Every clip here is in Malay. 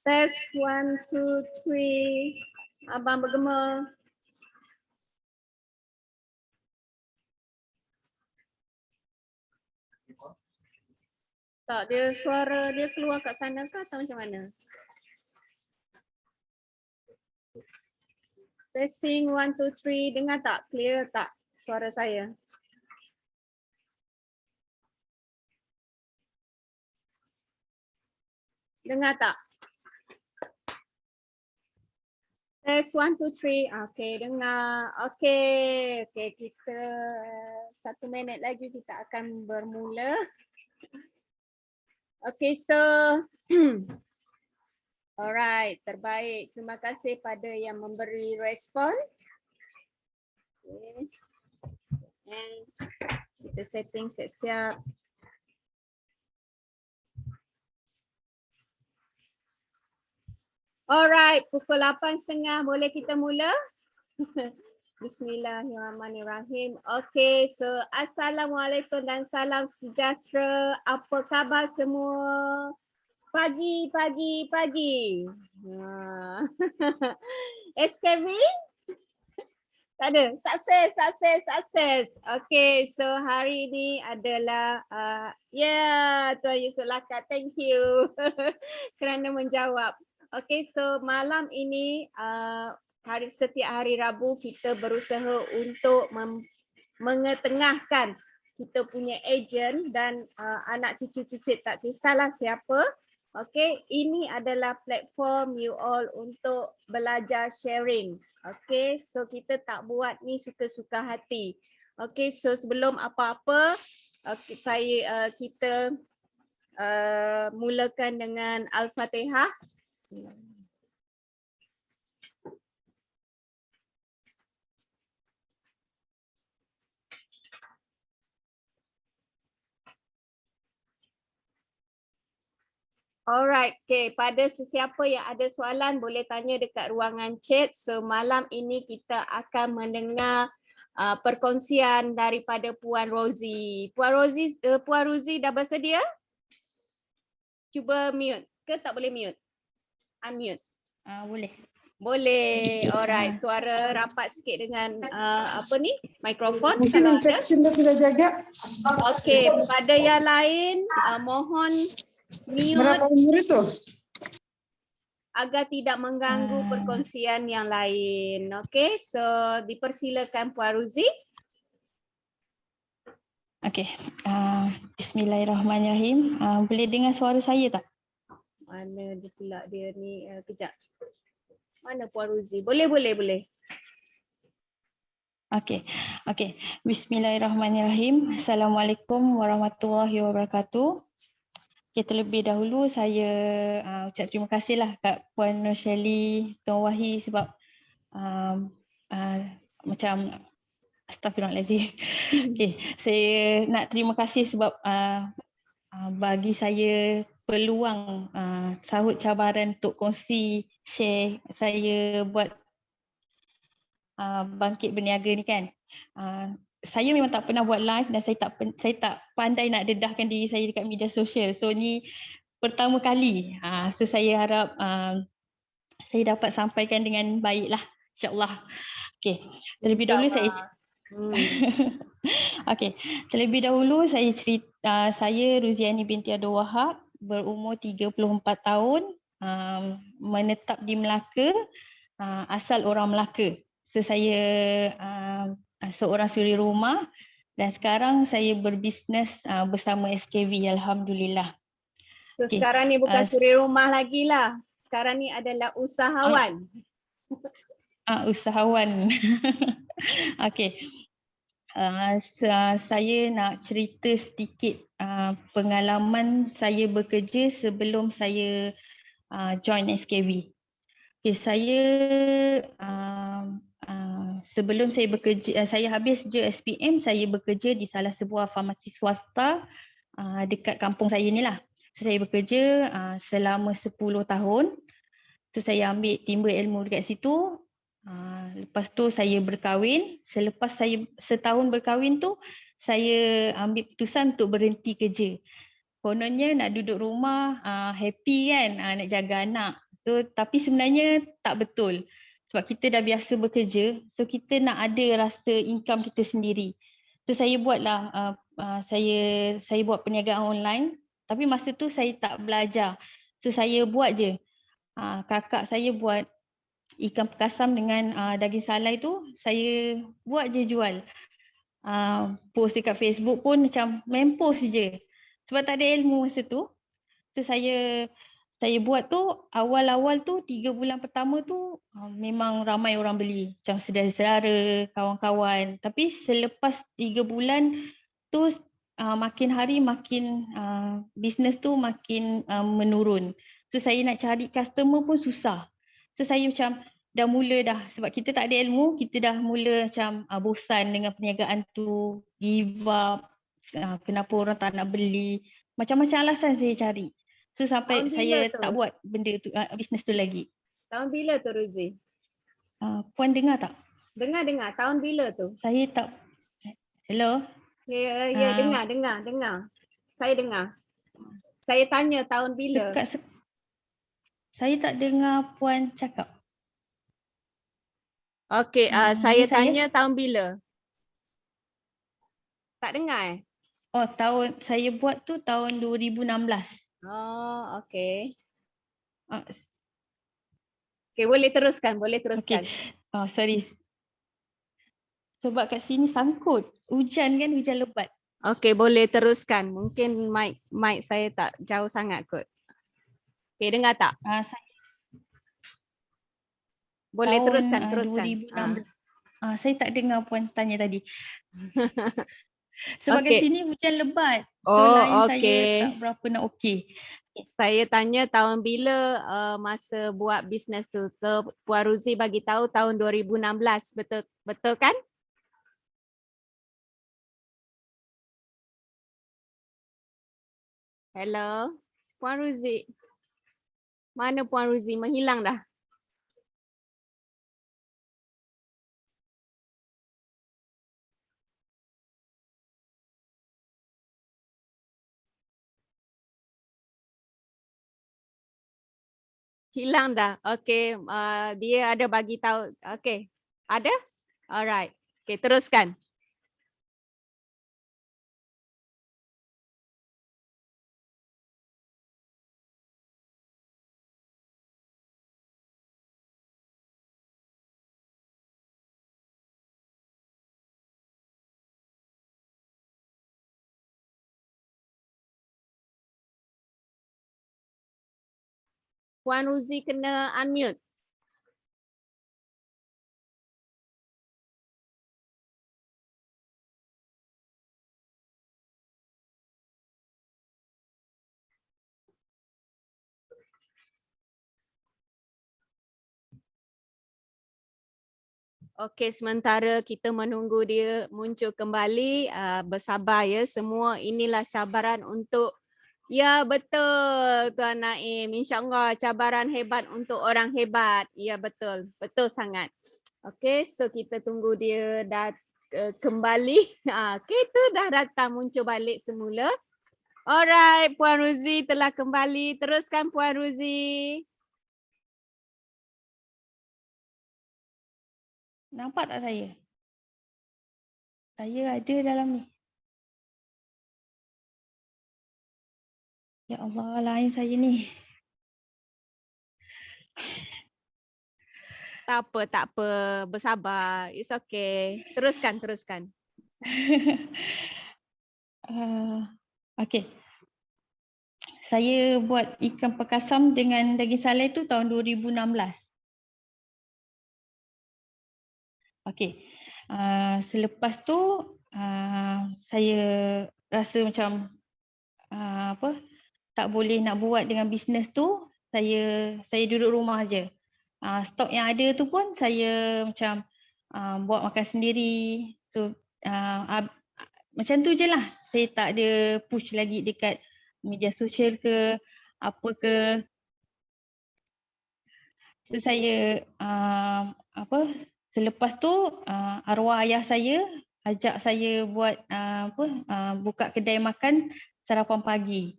Test 1, 2, 3. Abang bergema. Tak, dia suara dia keluar kat sana ke atau macam mana? Testing 1, 2, 3. Dengar tak? Clear tak suara saya? Dengar tak? Test 1, 2, 3. Okay, dengar. Okay, kita 1 minit lagi kita akan bermula. Okay, so alright, terbaik. Terima kasih pada yang memberi respon. Okay. And kita setting siap-siap. Alright, pukul 8.30 boleh kita mula? Bismillahirrahmanirrahim. Okay, so Assalamualaikum dan salam sejahtera. Apa khabar semua? Pagi. SKV? Tak ada. Sukses. Okay, so hari ini adalah Tuan Yusof Lakat. Thank you kerana menjawab. Okay, so malam ini setiap hari Rabu kita berusaha untuk mengetengahkan kita punya ejen dan anak cucu-cucu tak kisahlah siapa. Okay, ini adalah platform you all untuk belajar sharing. Okay, so kita tak buat ni suka-suka hati. Okay, so sebelum apa-apa, kita mulakan dengan Al-Fatihah. Alright, okay. Pada sesiapa yang ada soalan boleh tanya dekat ruangan chat. So malam ini kita akan mendengar perkongsian daripada Puan Rosie. Puan Rosie dah bersedia? Cuba mute ke tak boleh mute? Unmute. Boleh. Boleh. Alright, suara rapat sikit dengan mikrofon. Mungkin infection dah sudah jaga. Okay, pada yang lain mohon mute. Berapa umur itu? Agar tidak mengganggu perkongsian yang lain. Okay, so dipersilakan Puan Rosie. Okay, Bismillahirrahmanirrahim. Boleh dengar suara saya tak? Mana dia pula dia ni, kejap. Mana Puan Rosie? Boleh. Okay. Bismillahirrahmanirrahim. Assalamualaikum warahmatullahi wabarakatuh. Okay, terlebih dahulu saya ucap terima kasihlah kat Puan Nur Shirley, Tuan Wahi sebab macam astagfirullahalazim. Okay, saya nak terima kasih sebab bagi saya peluang sahut cabaran untuk kongsi share saya buat bangkit berniaga ni kan. Saya memang tak pernah buat live dan saya tak pandai nak dedahkan diri saya dekat media sosial. So ni pertama kali. So saya harap saya dapat sampaikan dengan baiklah, insya-Allah. Okey. Terlebih dahulu terlebih dahulu saya cerita saya Ruziani binti Abdul Wahab, berumur 34 tahun, menetap di Melaka, asal orang Melaka. So saya seorang suri rumah dan sekarang saya berbisnes bersama SKV, alhamdulillah. So sekarang ni bukan suri rumah lagi lah. Sekarang ni adalah usahawan. Usahawan. Okey. Saya nak cerita sedikit pengalaman saya bekerja sebelum saya join SKV. Okay, saya sebelum saya bekerja, saya habis je SPM, saya bekerja di salah sebuah farmasi swasta dekat kampung saya ni lah. So, saya bekerja selama 10 tahun. So, saya ambil timba ilmu dekat situ. Lepas tu saya berkahwin. Selepas saya setahun berkahwin tu, saya ambil keputusan untuk berhenti kerja. Kononnya nak duduk rumah, happy kan, nak jaga anak. So tapi sebenarnya tak betul. Sebab kita dah biasa bekerja, so kita nak ada rasa income kita sendiri. So saya buatlah saya buat perniagaan online, tapi masa tu saya tak belajar. So saya buat je. Kakak saya buat ikan perkasam dengan daging salai tu, saya buat je jual. Post dekat Facebook pun macam main post je. Sebab tak ada ilmu masa tu. So saya buat tu awal-awal tu 3 bulan pertama tu memang ramai orang beli. Macam saudara-saudara, kawan-kawan. Tapi selepas 3 bulan tu makin hari makin bisnes tu makin menurun. So saya nak cari customer pun susah. So saya macam dah mula dah sebab kita tak ada ilmu, kita dah mula macam bosan dengan perniagaan tu, give up, kenapa orang tak nak beli. Macam-macam alasan saya cari. So sampai Tahun bila saya tu? tak buat benda tu, bisnes tu lagi. Tahun bila tu Ruzi? Puan dengar tak? Dengar. Tahun bila tu? Saya tak. Hello? Ya, dengar. Saya dengar. Saya tanya tahun bila? Saya tak dengar Puan cakap. Okey, saya ni saya. tanya tahun bila? Tak dengar Oh, saya buat tu tahun 2016. Oh, okey. Okey, boleh teruskan. Okay. Sorry. Sebab kat sini sangkut. Hujan kan, hujan lebat. Okey, boleh teruskan. Mungkin mic saya tak jauh sangat kot. Okey, dengar tak? Boleh teruskan. 2016. Saya tak dengar Puan tanya tadi. Sebab kat sini hujan lebat. So line saya tak berapa nak okey. Saya tanya tahun bila masa buat bisnes tu. Puan Ruzi bagi tahu tahun 2016. Betul kan? Hello, Puan Ruzi. Mana Puan Ruzi? Menghilang dah. Hilang dah. Okey, dia ada bagi tahu. Okey. Ada? Alright. Okey, teruskan. Puan Ruzi kena unmute. Okey, sementara kita menunggu dia muncul kembali, bersabar ya semua. Inilah cabaran untuk, ya betul Tuan Naim. InsyaAllah cabaran hebat untuk orang hebat. Ya betul, betul sangat. Okey, so kita tunggu dia dah kembali. Kita dah datang muncul balik semula. Alright, Puan Ruzi telah kembali. Teruskan Puan Ruzi. Nampak tak saya? Saya ada dalam ni. Ya Allah, lain saya ni. Tak apa. Bersabar. It's okay. Teruskan. Okay. Saya buat ikan perkasam dengan daging salai tu tahun 2016. Okay. Selepas tu saya rasa macam tak boleh nak buat dengan bisnes tu. Saya duduk rumah je. Stok yang ada tu pun saya macam buat makan sendiri. So macam tu je lah. Saya tak ada push lagi dekat media sosial ke apa ke. So saya selepas tu arwah ayah saya ajak saya buat buka kedai makan sarapan pagi.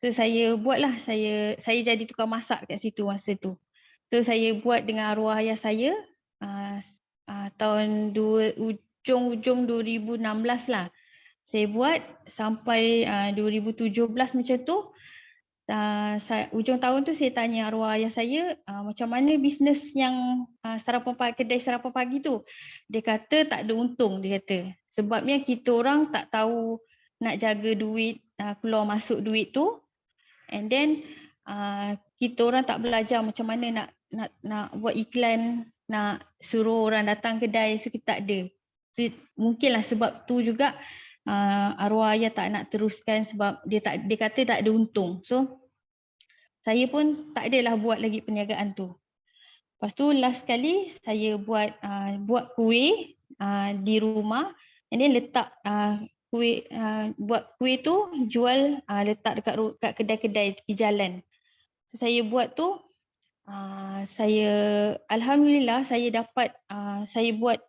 So saya buatlah, saya jadi tukang masak kat situ masa tu. So saya buat dengan arwah ayah saya tahun ujung 2016 lah. Saya buat sampai 2017 macam tu. Ujung tahun tu saya tanya arwah ayah saya macam mana bisnes yang kedai sarapan pagi tu. Dia kata tak ada untung, dia kata. Sebabnya kita orang tak tahu nak jaga duit, keluar masuk duit tu. And then kita orang tak belajar macam mana nak buat iklan, nak suruh orang datang kedai, so kita tak ada. So, mungkinlah sebab tu juga arwah ayah tak nak teruskan sebab dia kata tak ada untung. So saya pun tak adalah buat lagi perniagaan tu. Lepas tu last kali saya buat kuih di rumah, and then letak buat kuih tu jual letak dekat kedai-kedai tepi jalan. So, saya buat tu alhamdulillah saya dapat saya buat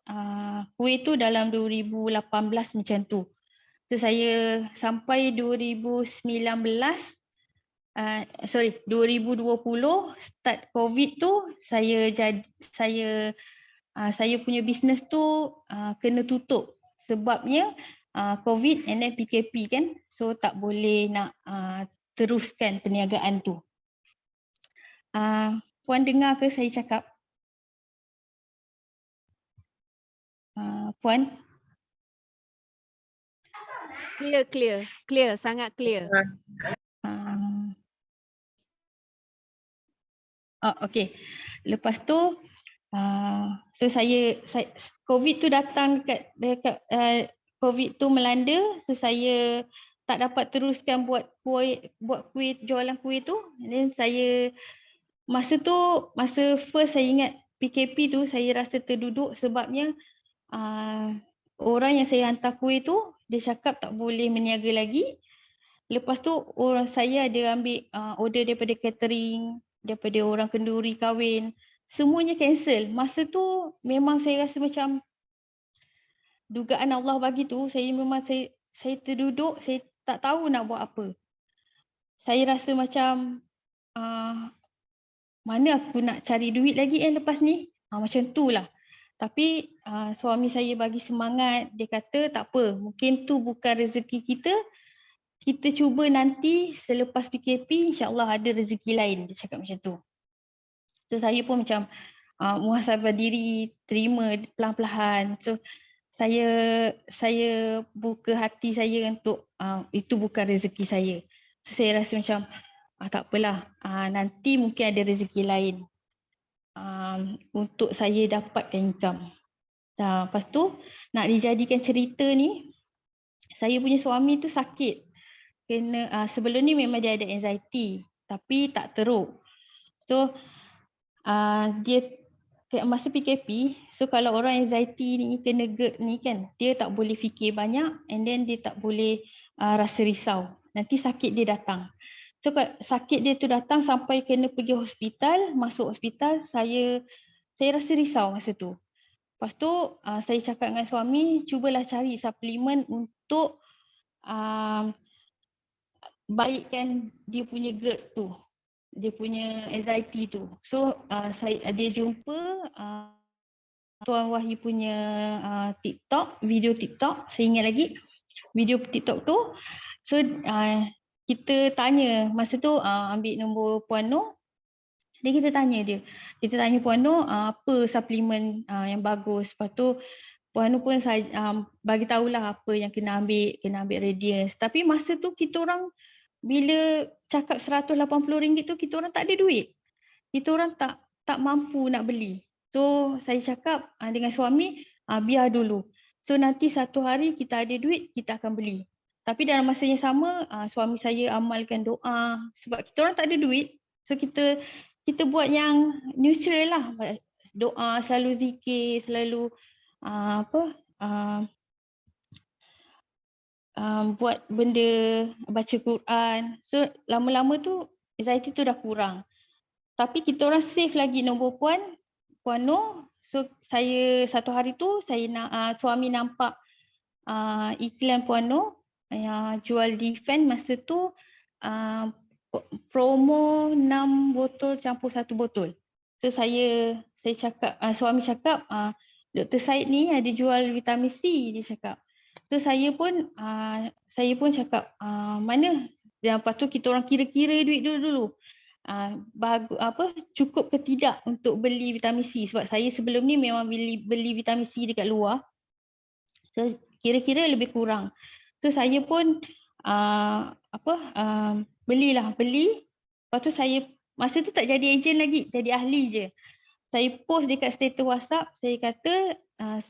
kuih tu dalam 2018 macam tu. So saya sampai 2020 start COVID tu saya punya bisnes tu kena tutup sebabnya COVID and then PKP kan, so tak boleh nak teruskan perniagaan tu. Puan dengar ke saya cakap? Puan? Clear, sangat clear. Okay. Lepas tu, so saya COVID tu datang dekat COVID tu melanda, so saya tak dapat teruskan buat kuih, jualan kuih tu. Dan saya masa first saya ingat PKP tu saya rasa terduduk sebabnya orang yang saya hantar kuih tu dia cakap tak boleh meniaga lagi. Lepas tu saya ada ambil order daripada catering, daripada orang kenduri kahwin, semuanya cancel. Masa tu memang saya rasa macam dugaan Allah bagi tu, saya terduduk, saya tak tahu nak buat apa. Saya rasa macam mana aku nak cari duit lagi lepas ni? Macam tu lah. Tapi suami saya bagi semangat, dia kata tak apa, mungkin tu bukan rezeki kita. Kita cuba nanti selepas PKP insya-Allah ada rezeki lain, dia cakap macam tu. So saya pun macam muhasabah diri, terima perlahan-lahan. So saya buka hati saya untuk itu bukan rezeki saya. So saya rasa macam tak apalah, nanti mungkin ada rezeki lain untuk saya dapatkan income. Lepas tu nak dijadikan cerita ni, saya punya suami tu sakit. Sebelum ni memang dia ada anxiety tapi tak teruk. So dia masa PKP, so kalau orang anxiety ni kena GERD ni kan, dia tak boleh fikir banyak and then dia tak boleh rasa risau. Nanti sakit dia datang. So sakit dia tu datang sampai kena pergi hospital, masuk hospital, saya rasa risau masa tu. Lepas tu saya cakap dengan suami, cubalah cari suplemen untuk baikkan dia punya GERD tu, dia punya anxiety tu. So dia jumpa Tuan Wahyu punya TikTok, video TikTok, saya ingat lagi video TikTok tu. So kita tanya, masa tu ambil nombor Puan Noh, dan kita tanya Puan Noh apa suplemen yang bagus. Lepas tu Puan Noh pun bagi tahulah apa yang kena ambil Radiance. Tapi masa tu kita orang bila cakap RM180 tu, kita orang tak ada duit. Kita orang tak mampu nak beli. So saya cakap dengan suami, biar dulu. So nanti satu hari kita ada duit, kita akan beli. Tapi dalam masa yang sama, suami saya amalkan doa. Sebab kita orang tak ada duit, so kita buat yang neutral lah. Doa, selalu zikir, selalu buat benda, baca Quran. So lama-lama tu anxiety tu dah kurang. Tapi kita orang save lagi nombor Puan Noh. So saya satu hari tu suami nampak iklan Puan Noh yang jual Defend masa tu promo 6 botol campur 1 botol. So saya cakap, suami cakap, Dr. Syed ni ada jual vitamin C, dia cakap. So saya pun cakap, mana? Dan lepas tu kita orang kira-kira duit dulu. Cukup ke tidak untuk beli vitamin C, sebab saya sebelum ni memang beli vitamin C dekat luar. So kira-kira lebih kurang. So saya pun beli. Lepas tu saya masa tu tak jadi ejen lagi, jadi ahli je. Saya post dekat status WhatsApp, saya kata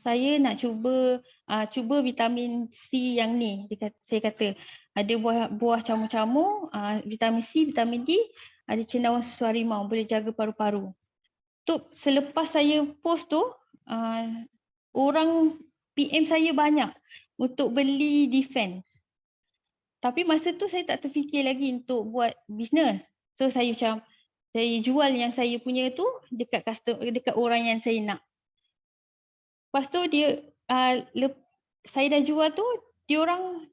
saya nak cuba vitamin C yang ni. Saya kata ada buah camu-camu, vitamin C, vitamin D, ada cendawan susu harimau, boleh jaga paru-paru. Tu selepas saya post tu, orang PM saya banyak untuk beli defense. Tapi masa tu saya tak terfikir lagi untuk buat bisnes. So saya jual yang saya punya tu dekat orang yang saya nak. Lepas tu saya dah jual tu, dia orang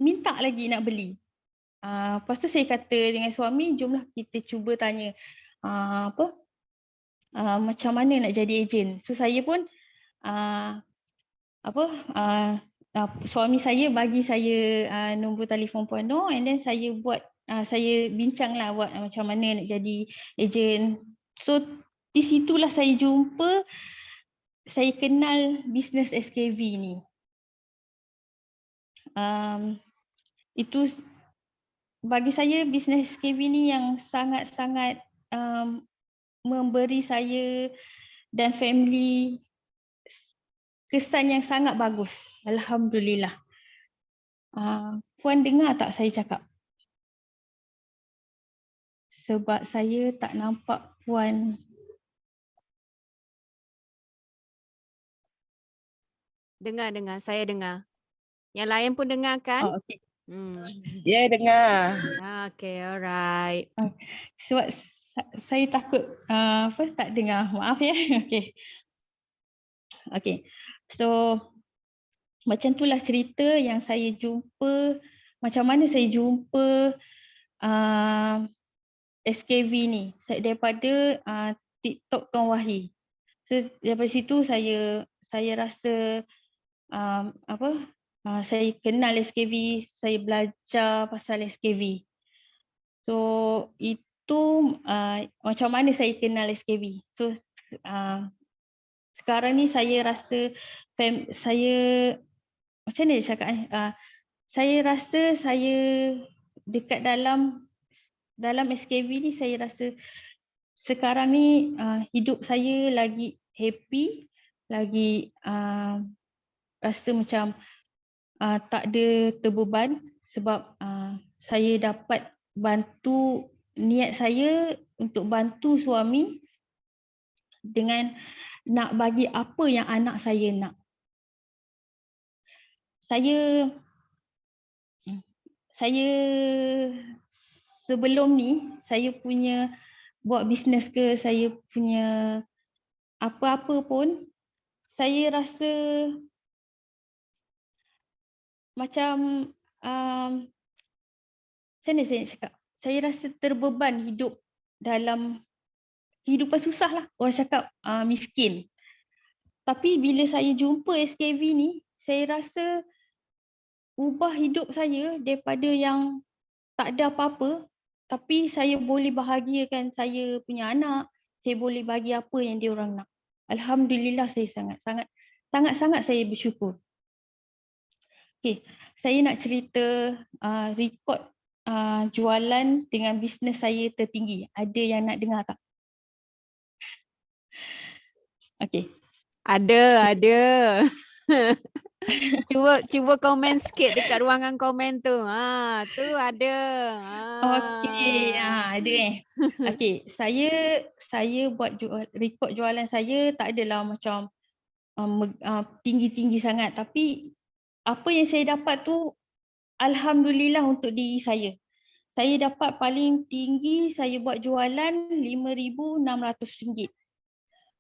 minta lagi nak beli. Lepas tu saya kata dengan suami, jomlah kita cuba tanya macam mana nak jadi ejen. So saya pun suami saya bagi saya nombor telefon Puan Noh, and then saya bincang lah buat macam mana nak jadi ejen. So di situlah saya kenal bisnes SKV ni. Itu bagi saya bisnes SKV ni yang sangat-sangat memberi saya dan family kesan yang sangat bagus. Alhamdulillah. Puan dengar tak saya cakap? Sebab saya tak nampak Puan. Dengar, saya dengar. Yang lain pun dengar kan? Okay. Ya, dengar. Okay, alright. Sebab saya takut tak dengar. Maaf ya. Okay. So macam itulah cerita yang saya jumpa, macam mana saya jumpa SKV ni daripada TikTok Tuan Wahid. So daripada situ saya rasa saya kenal SKV, saya belajar pasal SKV. So itu macam mana saya kenal SKV. So sekarang ni saya rasa macam mana dia cakap saya rasa saya dekat dalam SKV ni, saya rasa sekarang ni hidup saya lagi happy, lagi rasa macam tak ada terbeban, sebab saya dapat bantu, niat saya untuk bantu suami dengan nak bagi apa yang anak saya nak. Saya sebelum ni, saya punya buat bisnes ke, saya punya apa-apa pun, saya rasa macam macam mana saya nak cakap, saya rasa terbeban hidup dalam kehidupan susah lah. Orang cakap miskin. Tapi bila saya jumpa SKV ni, saya rasa ubah hidup saya daripada yang tak ada apa-apa, tapi saya boleh bahagiakan saya punya anak, saya boleh bagi apa yang dia orang nak. Alhamdulillah, saya sangat-sangat saya bersyukur. Okay, saya nak cerita rekod jualan dengan bisnes saya tertinggi. Ada yang nak dengar tak? Okay. Ada. Cuba komen sikit dekat ruangan komen tu. Tu ada. Okey, ada Okey, saya buat rekod jualan saya tak adalah macam tinggi-tinggi sangat, tapi apa yang saya dapat tu alhamdulillah untuk diri saya. Saya dapat paling tinggi saya buat jualan RM5,600.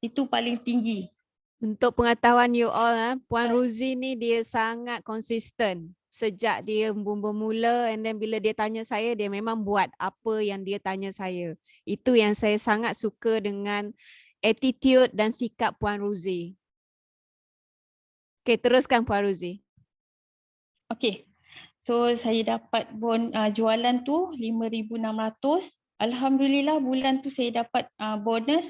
Itu paling tinggi. Untuk pengetahuan you all, Puan Ruzi ni dia sangat konsisten. sejak dia bermula, and then bila dia tanya saya, dia memang buat apa yang dia tanya saya. Itu yang saya sangat suka dengan attitude dan sikap Puan Ruzi. Okay, teruskan Puan Ruzi. Okey. So saya dapat jualan tu 5,600. Alhamdulillah bulan tu saya dapat bonus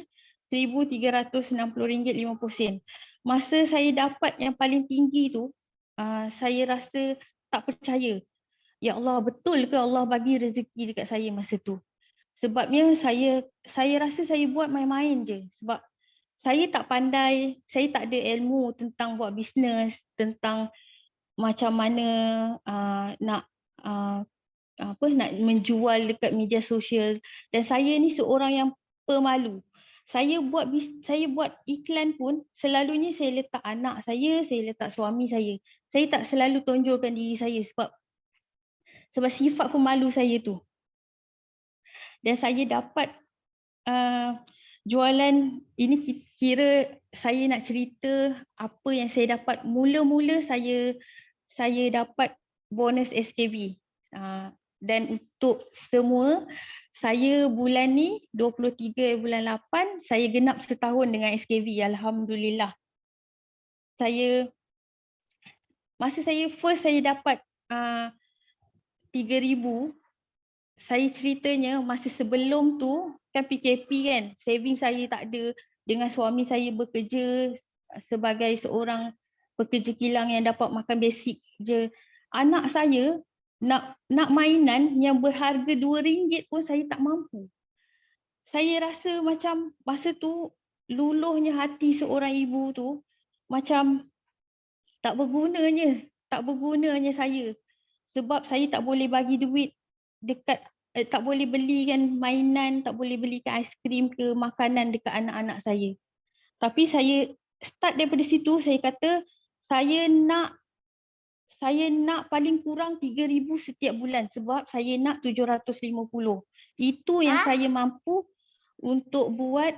RM1,360.50. Masa saya dapat yang paling tinggi tu, saya rasa tak percaya. Ya Allah, betul ke Allah bagi rezeki dekat saya masa tu? Sebabnya saya rasa saya buat main-main je. Sebab saya tak pandai, saya tak ada ilmu tentang buat bisnes, tentang macam mana nak menjual dekat media sosial, dan saya ni seorang yang pemalu. Saya buat iklan pun selalunya saya letak anak saya letak suami saya. Saya tak selalu tonjolkan diri saya sebab sifat pemalu saya tu. Dan saya dapat jualan ini, kira saya nak cerita apa yang saya dapat. Mula-mula saya dapat bonus SKB. Dan untuk semua, saya bulan ni 23 bulan 8, saya genap setahun dengan SKB. Alhamdulillah. Masa saya first saya dapat 3,000, saya ceritanya masa sebelum tu kan PKP kan, saving saya tak ada. Dengan suami saya bekerja sebagai seorang pekerja kilang yang dapat makan basic je. Anak saya nak mainan yang berharga RM2 pun saya tak mampu. Saya rasa macam masa tu luluhnya hati seorang ibu tu, macam tak bergunanya saya. Sebab saya tak boleh bagi duit dekat, tak boleh belikan mainan, tak boleh belikan aiskrim ke makanan dekat anak-anak saya. Tapi saya start daripada situ, saya kata saya nak paling kurang 3,000 setiap bulan sebab saya nak 750. Itu yang saya mampu untuk buat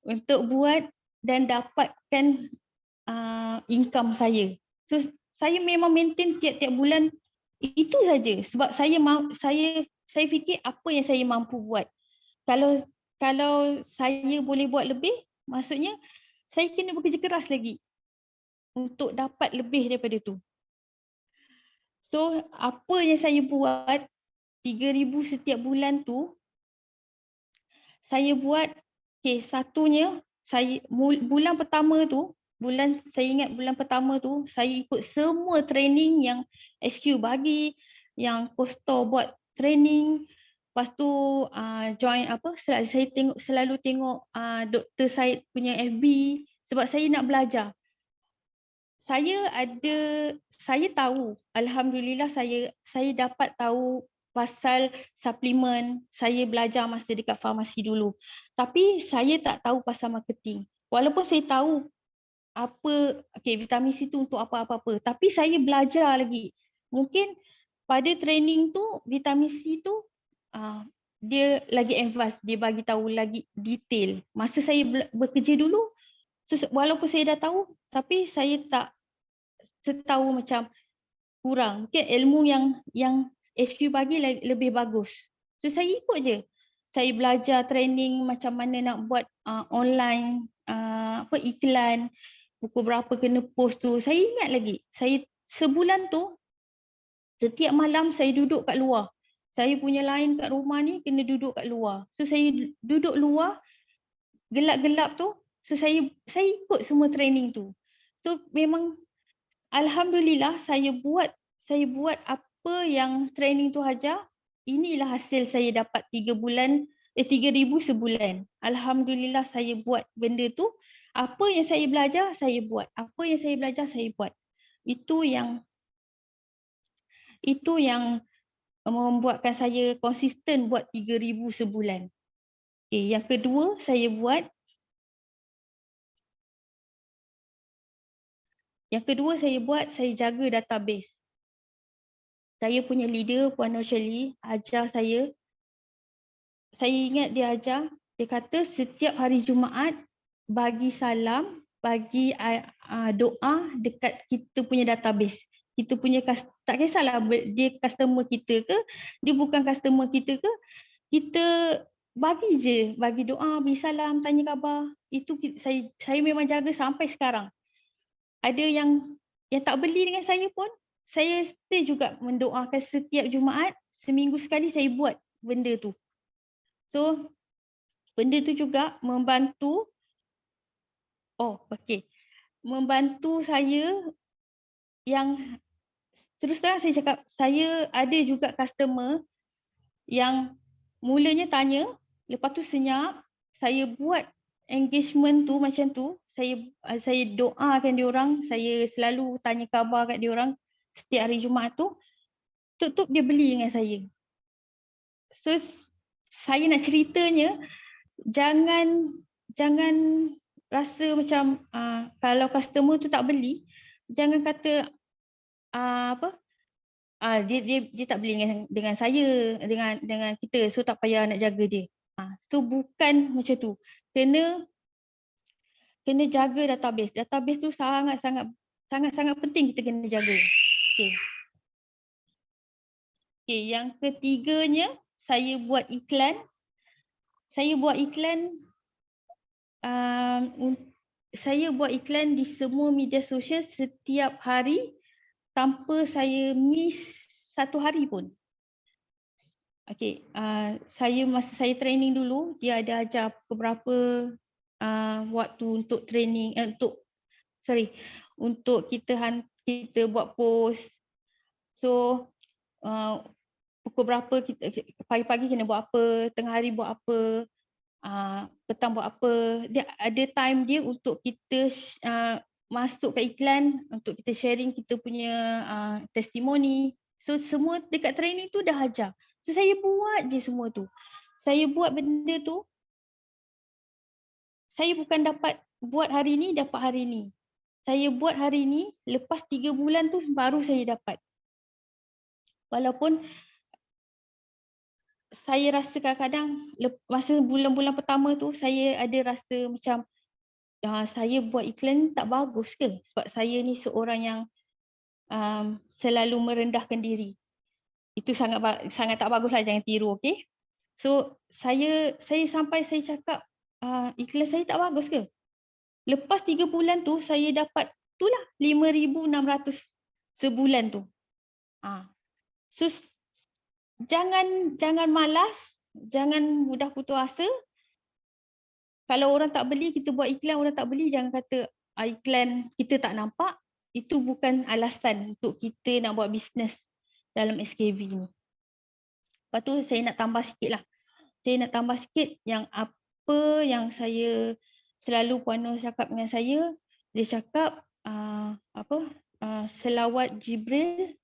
untuk buat dan dapatkan income saya. So saya memang maintain tiap-tiap bulan itu saja sebab saya fikir apa yang saya mampu buat. Kalau saya boleh buat lebih, maksudnya saya kena bekerja keras lagi untuk dapat lebih daripada tu. So apa yang saya buat 3,000 setiap bulan tu, saya buat, satunya bulan pertama tu, saya ingat bulan pertama tu saya ikut semua training yang SQ bagi, yang Kosto buat training. Lepas tu join saya selalu tengok Dr. Syed punya FB sebab saya nak belajar. Saya tahu, alhamdulillah saya dapat tahu pasal suplemen. Saya belajar masa dekat farmasi dulu. Tapi saya tak tahu pasal marketing. Walaupun saya tahu vitamin C tu untuk apa-apa, tapi saya belajar lagi. Mungkin pada training tu vitamin C tu dia lagi advance, dia bagi tahu lagi detail. Masa saya bekerja dulu, walaupun saya dah tahu, tapi saya tak setahu, macam kurang. Mungkin ilmu yang HQ bagi lebih bagus. So saya ikut je. Saya belajar training macam mana nak buat online iklan, pukul berapa kena post tu. Saya ingat lagi. Saya sebulan tu setiap malam saya duduk kat luar. Saya punya line kat rumah ni kena duduk kat luar. So saya duduk luar, gelap-gelap tu. So saya ikut semua training tu. So memang alhamdulillah saya buat apa yang training tu ajar. Inilah hasil saya dapat 3,000 sebulan. Alhamdulillah saya buat benda tu. Apa yang saya belajar saya buat. Apa yang saya belajar saya buat. Itu yang membuatkan saya konsisten buat 3,000 sebulan. Yang kedua saya jaga database. Saya punya leader, Puan Nur Shirley, ajar saya. Saya ingat dia ajar, dia kata setiap hari Jumaat bagi salam bagi doa dekat kita punya database. Kita punya tak kisahlah dia customer kita ke, dia bukan customer kita ke, kita bagi doa, beri salam, tanya khabar. Itu saya memang jaga sampai sekarang. Ada yang tak beli dengan saya pun, saya stay juga mendoakan setiap Jumaat, seminggu sekali saya buat benda tu. So benda tu juga membantu membantu saya yang terus terang saya cakap, saya ada juga customer yang mulanya tanya, lepas tu senyap, saya buat engagement tu macam tu, saya doakan diorang, saya selalu tanya khabar kat diorang setiap hari Jumaat tu, tuk dia beli dengan saya. So saya nak ceritanya, jangan rasa macam kalau customer tu tak beli, jangan kata dia tak beli dengan saya, dengan kita, so tak payah nak jaga dia. So bukan macam tu. Kena jaga database. Database tu sangat penting kita kena jaga. Okey, yang ketiganya saya buat iklan. Saya buat iklan di semua media sosial setiap hari tanpa saya miss satu hari pun. Okey, masa saya training dulu, dia ada ajar beberapa waktu untuk training, untuk kita buat post. So pukul berapa pagi-pagi kena buat apa, tengah hari buat apa, petang buat apa. Dia ada time dia untuk kita masuk ke iklan, untuk kita sharing kita punya testimoni. So semua dekat training tu dah ajar. So saya buat je semua tu. Saya buat benda tu. Saya bukan dapat buat hari ni, dapat hari ni. Saya buat hari ni, lepas 3 bulan tu baru saya dapat. Walaupun saya rasa kadang-kadang masa bulan-bulan pertama tu, saya ada rasa macam saya buat iklan tak bagus ke? Sebab saya ni seorang yang selalu merendahkan diri. Itu sangat tak baguslah, jangan tiru, okey? So saya sampai saya cakap iklan saya tak bagus ke? Lepas 3 bulan tu saya dapat itulah 5,600 sebulan tu. So jangan malas, jangan mudah putus asa. Kalau orang tak beli, kita buat iklan, orang tak beli, jangan kata iklan kita tak nampak. Itu bukan alasan untuk kita nak buat bisnes dalam SKV ni. Lepas tu saya nak tambah sikit lah. Saya nak tambah sikit yang apa yang saya selalu Puan Nur cakap dengan saya. Dia cakap selawat Jibril,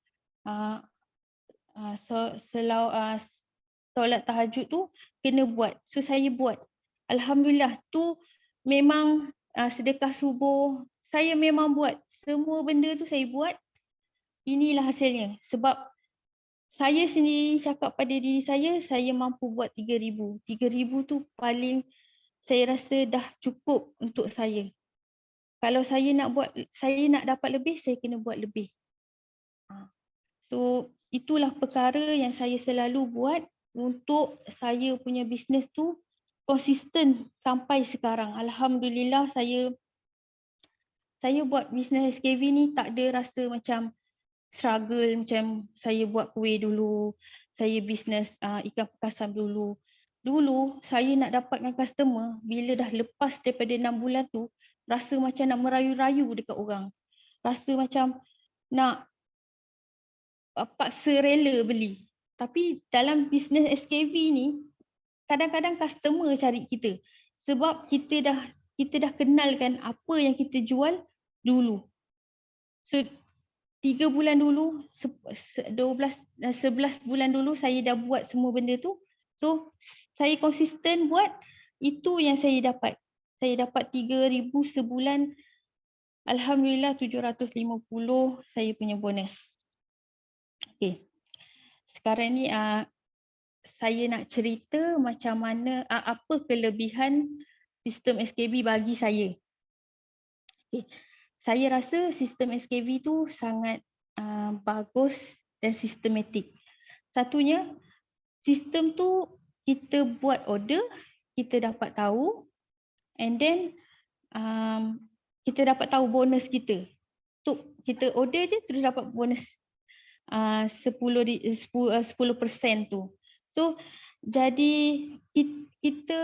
solat tahajud tu kena buat. So saya buat. Alhamdulillah tu memang sedekah subuh. Saya memang buat. Semua benda tu saya buat. Inilah hasilnya. Sebab saya sendiri cakap pada diri saya mampu buat 3,000. 3,000 tu paling saya rasa dah cukup untuk saya. Kalau saya nak dapat lebih, saya kena buat lebih. So itulah perkara yang saya selalu buat untuk saya punya bisnes tu konsisten sampai sekarang. Alhamdulillah saya buat bisnes SKV ni tak ada rasa macam struggle macam saya buat kuih dulu, saya bisnes ikan pekasam dulu. Dulu saya nak dapatkan customer bila dah lepas daripada 6 bulan tu, rasa macam nak merayu-rayu dekat orang. Rasa macam nak paksa rela beli. Tapi dalam bisnes SKV ni, kadang-kadang customer cari kita. Sebab kita dah kenalkan apa yang kita jual dulu. So 3 bulan dulu, 11 bulan dulu saya dah buat semua benda tu. So saya konsisten buat, itu yang saya dapat. Saya dapat 3,000 sebulan. Alhamdulillah 750 saya punya bonus. Okay. Sekarang ni saya nak cerita macam mana, apa kelebihan sistem SKB bagi saya. Saya rasa sistem SKV tu sangat bagus dan sistematik. Satunya, sistem tu kita buat order, kita dapat tahu, and then kita dapat tahu bonus kita. Tu kita order je terus dapat bonus 10% tu. So jadi kita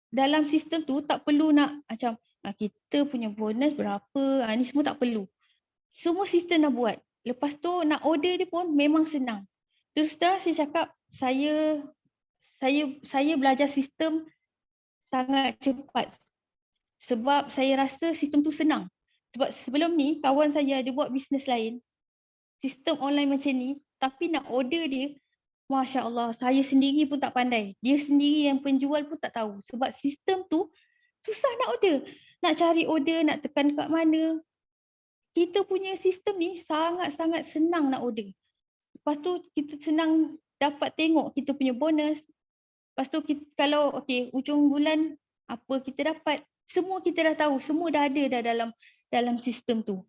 dalam sistem tu tak perlu nak macam kita punya bonus berapa, ni semua tak perlu. Semua sistem dah buat. Lepas tu nak order dia pun memang senang. Terus terang saya cakap, saya belajar sistem sangat cepat. Sebab saya rasa sistem tu senang. Sebab sebelum ni kawan saya ada buat bisnes lain, sistem online macam ni, tapi nak order dia, Masya Allah, saya sendiri pun tak pandai. Dia sendiri yang penjual pun tak tahu. Sebab sistem tu susah nak order. Nak cari order, nak tekan kat mana. Kita punya sistem ni sangat-sangat senang nak order. Lepas tu kita senang dapat tengok kita punya bonus. Lepas tu kita, kalau ujung bulan apa kita dapat, semua kita dah tahu, semua dah ada dah dalam sistem tu.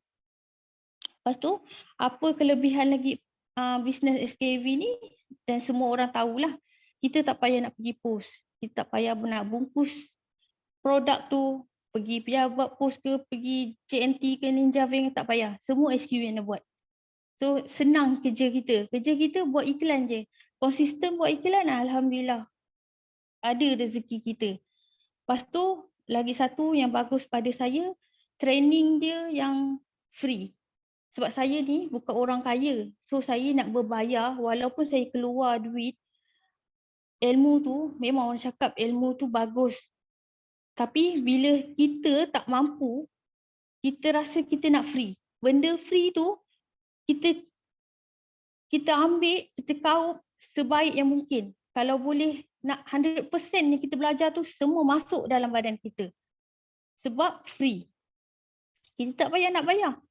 Lepas tu apa kelebihan lagi bisnes SKV ni, dan semua orang tahulah, kita tak payah nak pergi post, kita tak payah nak bungkus produk tu, pergi pejabat post ke, pergi JNT ke Ninja Van, tak payah, semua SKV yang nak buat. So senang kerja kita buat iklan je, konsisten buat iklan, alhamdulillah ada rezeki kita. Lepas tu lagi satu yang bagus pada saya, training dia yang free. Sebab saya ni bukan orang kaya, so saya nak berbayar walaupun saya keluar duit. Ilmu tu, memang orang cakap ilmu tu bagus. Tapi bila kita tak mampu, kita rasa kita nak free. Benda free tu, kita ambil, kita kaup sebaik yang mungkin. Kalau boleh nak 100% yang kita belajar tu semua masuk dalam badan kita. Sebab free. Kita tak payah nak bayar.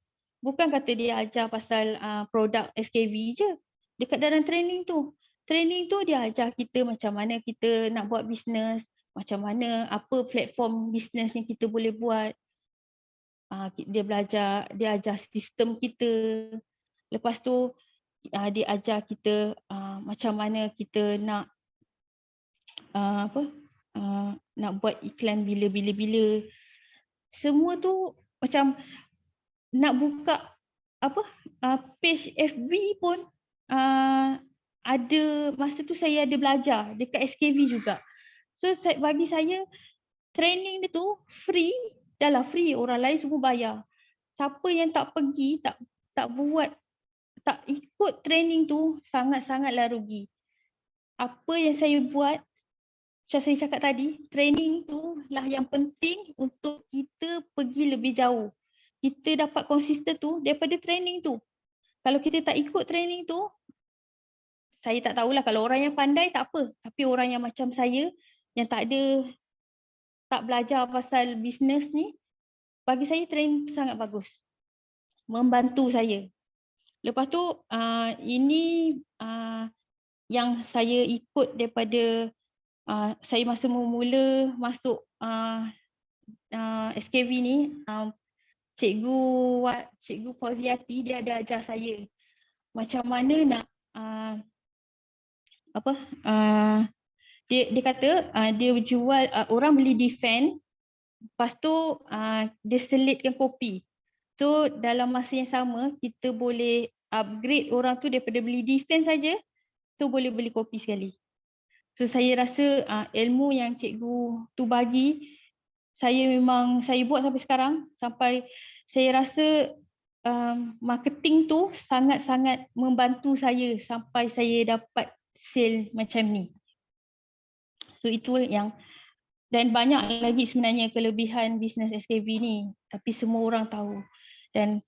Bukan kata dia ajar pasal produk SKV je. Dekat dalam training tu. Training tu dia ajar kita macam mana kita nak buat bisnes. Macam mana, apa platform bisnes yang kita boleh buat. Dia ajar sistem kita. Lepas tu dia ajar kita macam mana kita nak nak buat iklan bila. Semua tu macam nak buka page FB pun ada masa tu saya ada belajar dekat SKV juga. So bagi saya training dia tu free, dah lah free, orang lain semua bayar. Siapa yang tak pergi, tak buat, tak ikut training tu sangat-sangatlah rugi. Apa yang saya buat, macam saya cakap tadi, training tu lah yang penting untuk kita pergi lebih jauh. Kita dapat konsisten tu daripada training tu. Kalau kita tak ikut training tu, saya tak tahulah, kalau orang yang pandai tak apa. Tapi orang yang macam saya, yang tak belajar pasal bisnes ni, bagi saya training tu sangat bagus. Membantu saya. Lepas tu, ini yang saya ikut daripada saya masa mula masuk SKV ni, Cikgu Fauziati dia ada ajar saya macam mana nak dia kata dia jual, orang beli defend, lepas tu dia selitkan kopi. So dalam masa yang sama kita boleh upgrade orang tu daripada beli defend saja, so boleh beli kopi sekali. So saya rasa ilmu yang cikgu tu bagi, saya buat sampai sekarang, sampai saya rasa marketing tu sangat-sangat membantu saya sampai saya dapat sale macam ni. So itu yang, dan banyak lagi sebenarnya kelebihan bisnes SKV ni, tapi semua orang tahu. Dan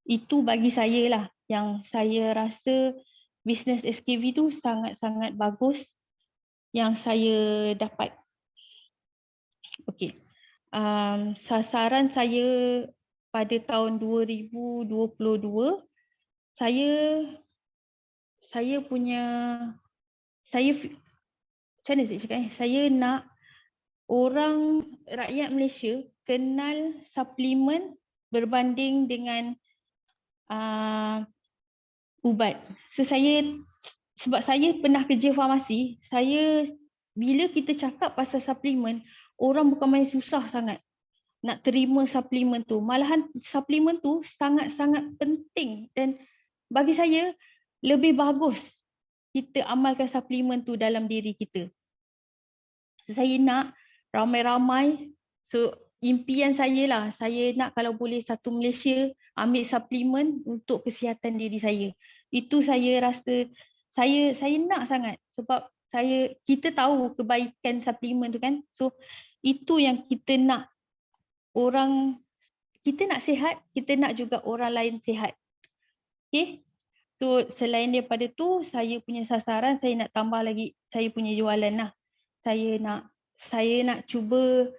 itu bagi saya lah yang saya rasa bisnes SKV tu sangat-sangat bagus yang saya dapat. Okey. Sasaran saya pada tahun 2022, saya punya, macam mana saya cakap, saya nak orang rakyat Malaysia kenal suplemen berbanding dengan ubat. So sebab saya pernah kerja farmasi, bila kita cakap pasal suplemen, orang bukan main susah sangat nak terima suplemen tu. Malahan suplemen tu sangat-sangat penting dan bagi saya lebih bagus kita amalkan suplemen tu dalam diri kita. So, saya nak ramai-ramai, so impian saya lah, saya nak kalau boleh satu Malaysia ambil suplemen untuk kesihatan diri saya. Itu saya rasa saya nak sangat sebab kita tahu kebaikan suplemen tu kan. So itu yang kita nak, kita nak sihat, kita nak juga orang lain sihat. Okay. So selain daripada tu, saya punya sasaran, saya nak tambah lagi saya punya jualan lah. Saya nak cuba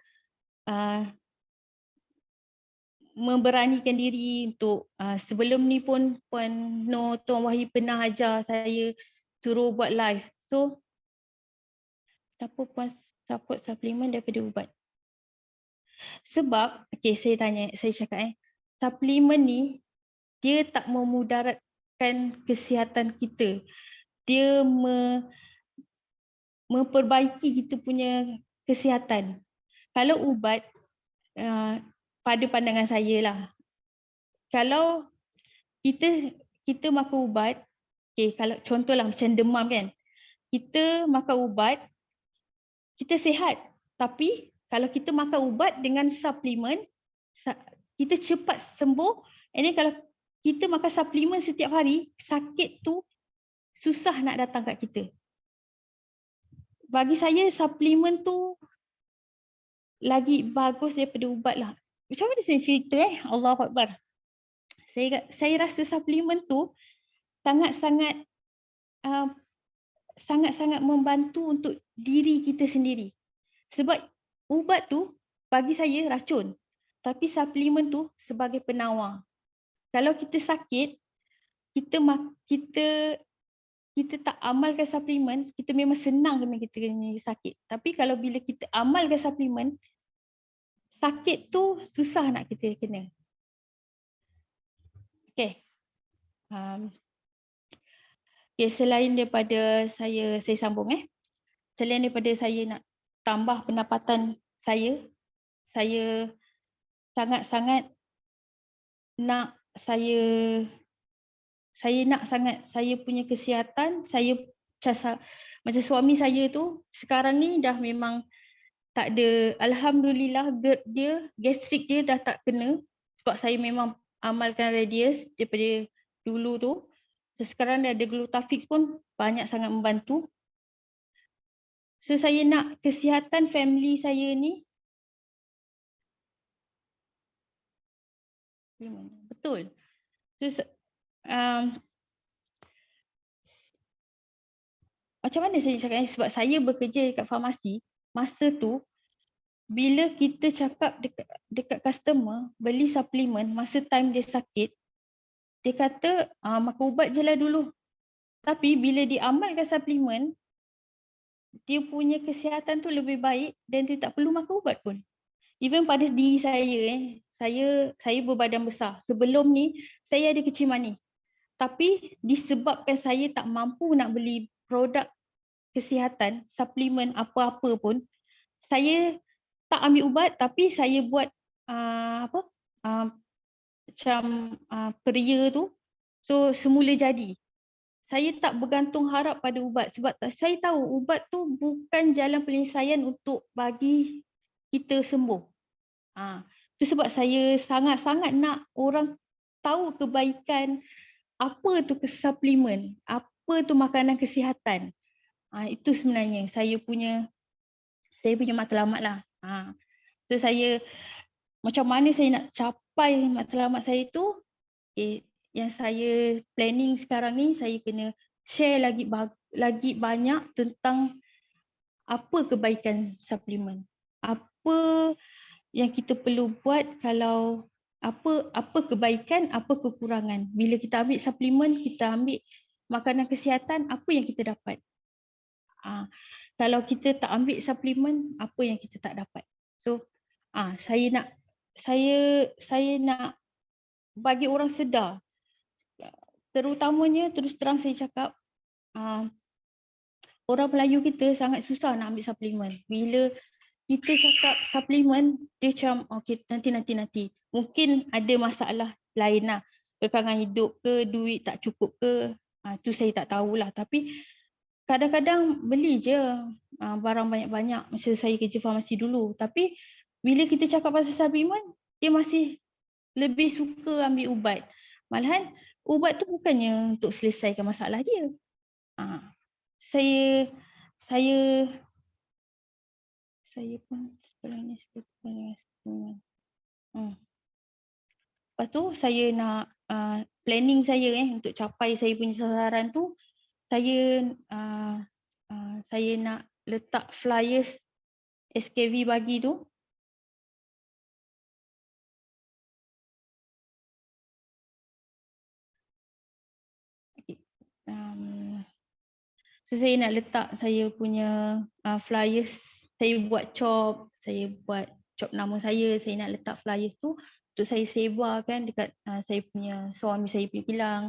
memberanikan diri untuk sebelum ni pun Puan Noh, Tuan Wahid pernah ajar saya suruh buat live. So kenapa Puan support suplemen daripada ubat? Sebab saya cakap suplemen ni dia tak memudaratkan kesihatan kita. Dia memperbaiki kita punya kesihatan. Kalau ubat, pada pandangan saya lah, kalau kita makan ubat, kalau contohlah macam demam kan, kita makan ubat, kita sihat. Tapi kalau kita makan ubat dengan suplemen, kita cepat sembuh. And then kalau kita makan suplemen setiap hari, sakit tu susah nak datang kat kita. Bagi saya suplemen tu lagi bagus daripada ubat lah. Macam mana saya cerita Allahu Akbar. Saya rasa suplemen tu sangat-sangat membantu untuk diri kita sendiri. Sebab ubat tu bagi saya racun. Tapi suplemen tu sebagai penawar. Kalau kita sakit, kita tak amalkan suplemen, kita memang senang kena kita kena sakit. Tapi kalau bila kita amalkan suplemen, sakit tu susah nak kita kena. Okay. Selain daripada saya sambung selain daripada saya nak tambah pendapatan saya sangat-sangat nak saya punya kesihatan, macam suami saya tu sekarang ni dah memang tak ada, alhamdulillah gastrik dia dah tak kena sebab saya memang amalkan radius daripada dulu tu. So sekarang dah ada Glutafix pun banyak sangat membantu. So saya nak kesihatan family saya ni betul. So macam mana saya cakap sebab saya bekerja dekat farmasi, masa tu bila kita cakap dekat customer beli suplemen masa time dia sakit, dia kata makan ubat je lah dulu. Tapi bila diamalkan suplemen, dia punya kesihatan tu lebih baik dan dia tak perlu makan ubat pun. Even pada diri saya berbadan besar. Sebelum ni saya ada kecil manis. Tapi disebabkan saya tak mampu nak beli produk kesihatan, suplemen apa-apa pun, saya tak ambil ubat tapi saya buat macam peria tu. So semula jadi. Saya tak bergantung harap pada ubat sebab saya tahu ubat tu bukan jalan penyelesaian untuk bagi kita sembuh. Itu sebab saya sangat-sangat nak orang tahu kebaikan apa tu suplemen, apa tu makanan kesihatan. Itu sebenarnya saya punya matlamat lah. So saya macam mana saya nak capai matlamat saya tu, yang saya planning sekarang ni, saya kena share lagi banyak tentang apa kebaikan suplemen. Apa yang kita perlu buat kalau apa kebaikan, apa kekurangan. Bila kita ambil suplemen, kita ambil makanan kesihatan, apa yang kita dapat. Kalau kita tak ambil suplemen, apa yang kita tak dapat. So saya nak bagi orang sedar. Terutamanya terus terang saya cakap, orang Melayu kita sangat susah nak ambil suplemen. Bila kita cakap suplemen, dia macam okay, nanti. Mungkin ada masalah lain lah. Kekangan hidup ke, duit tak cukup ke, tu saya tak tahulah. Tapi kadang-kadang beli je barang banyak-banyak masa saya kerja farmasi dulu. Tapi bila kita cakap pasal suplemen, dia masih lebih suka ambil ubat. Malahan ubat tu bukannya untuk selesaikan masalah dia. Saya pun sebenarnya seperti lepas tu saya nak planning saya untuk capai saya punya sasaran tu, saya nak letak flyers SKV bagi tu. So saya nak letak saya punya flyers, saya buat chop nama saya nak letak flyers tu untuk saya sebarkan dekat saya punya suami saya punya kilang,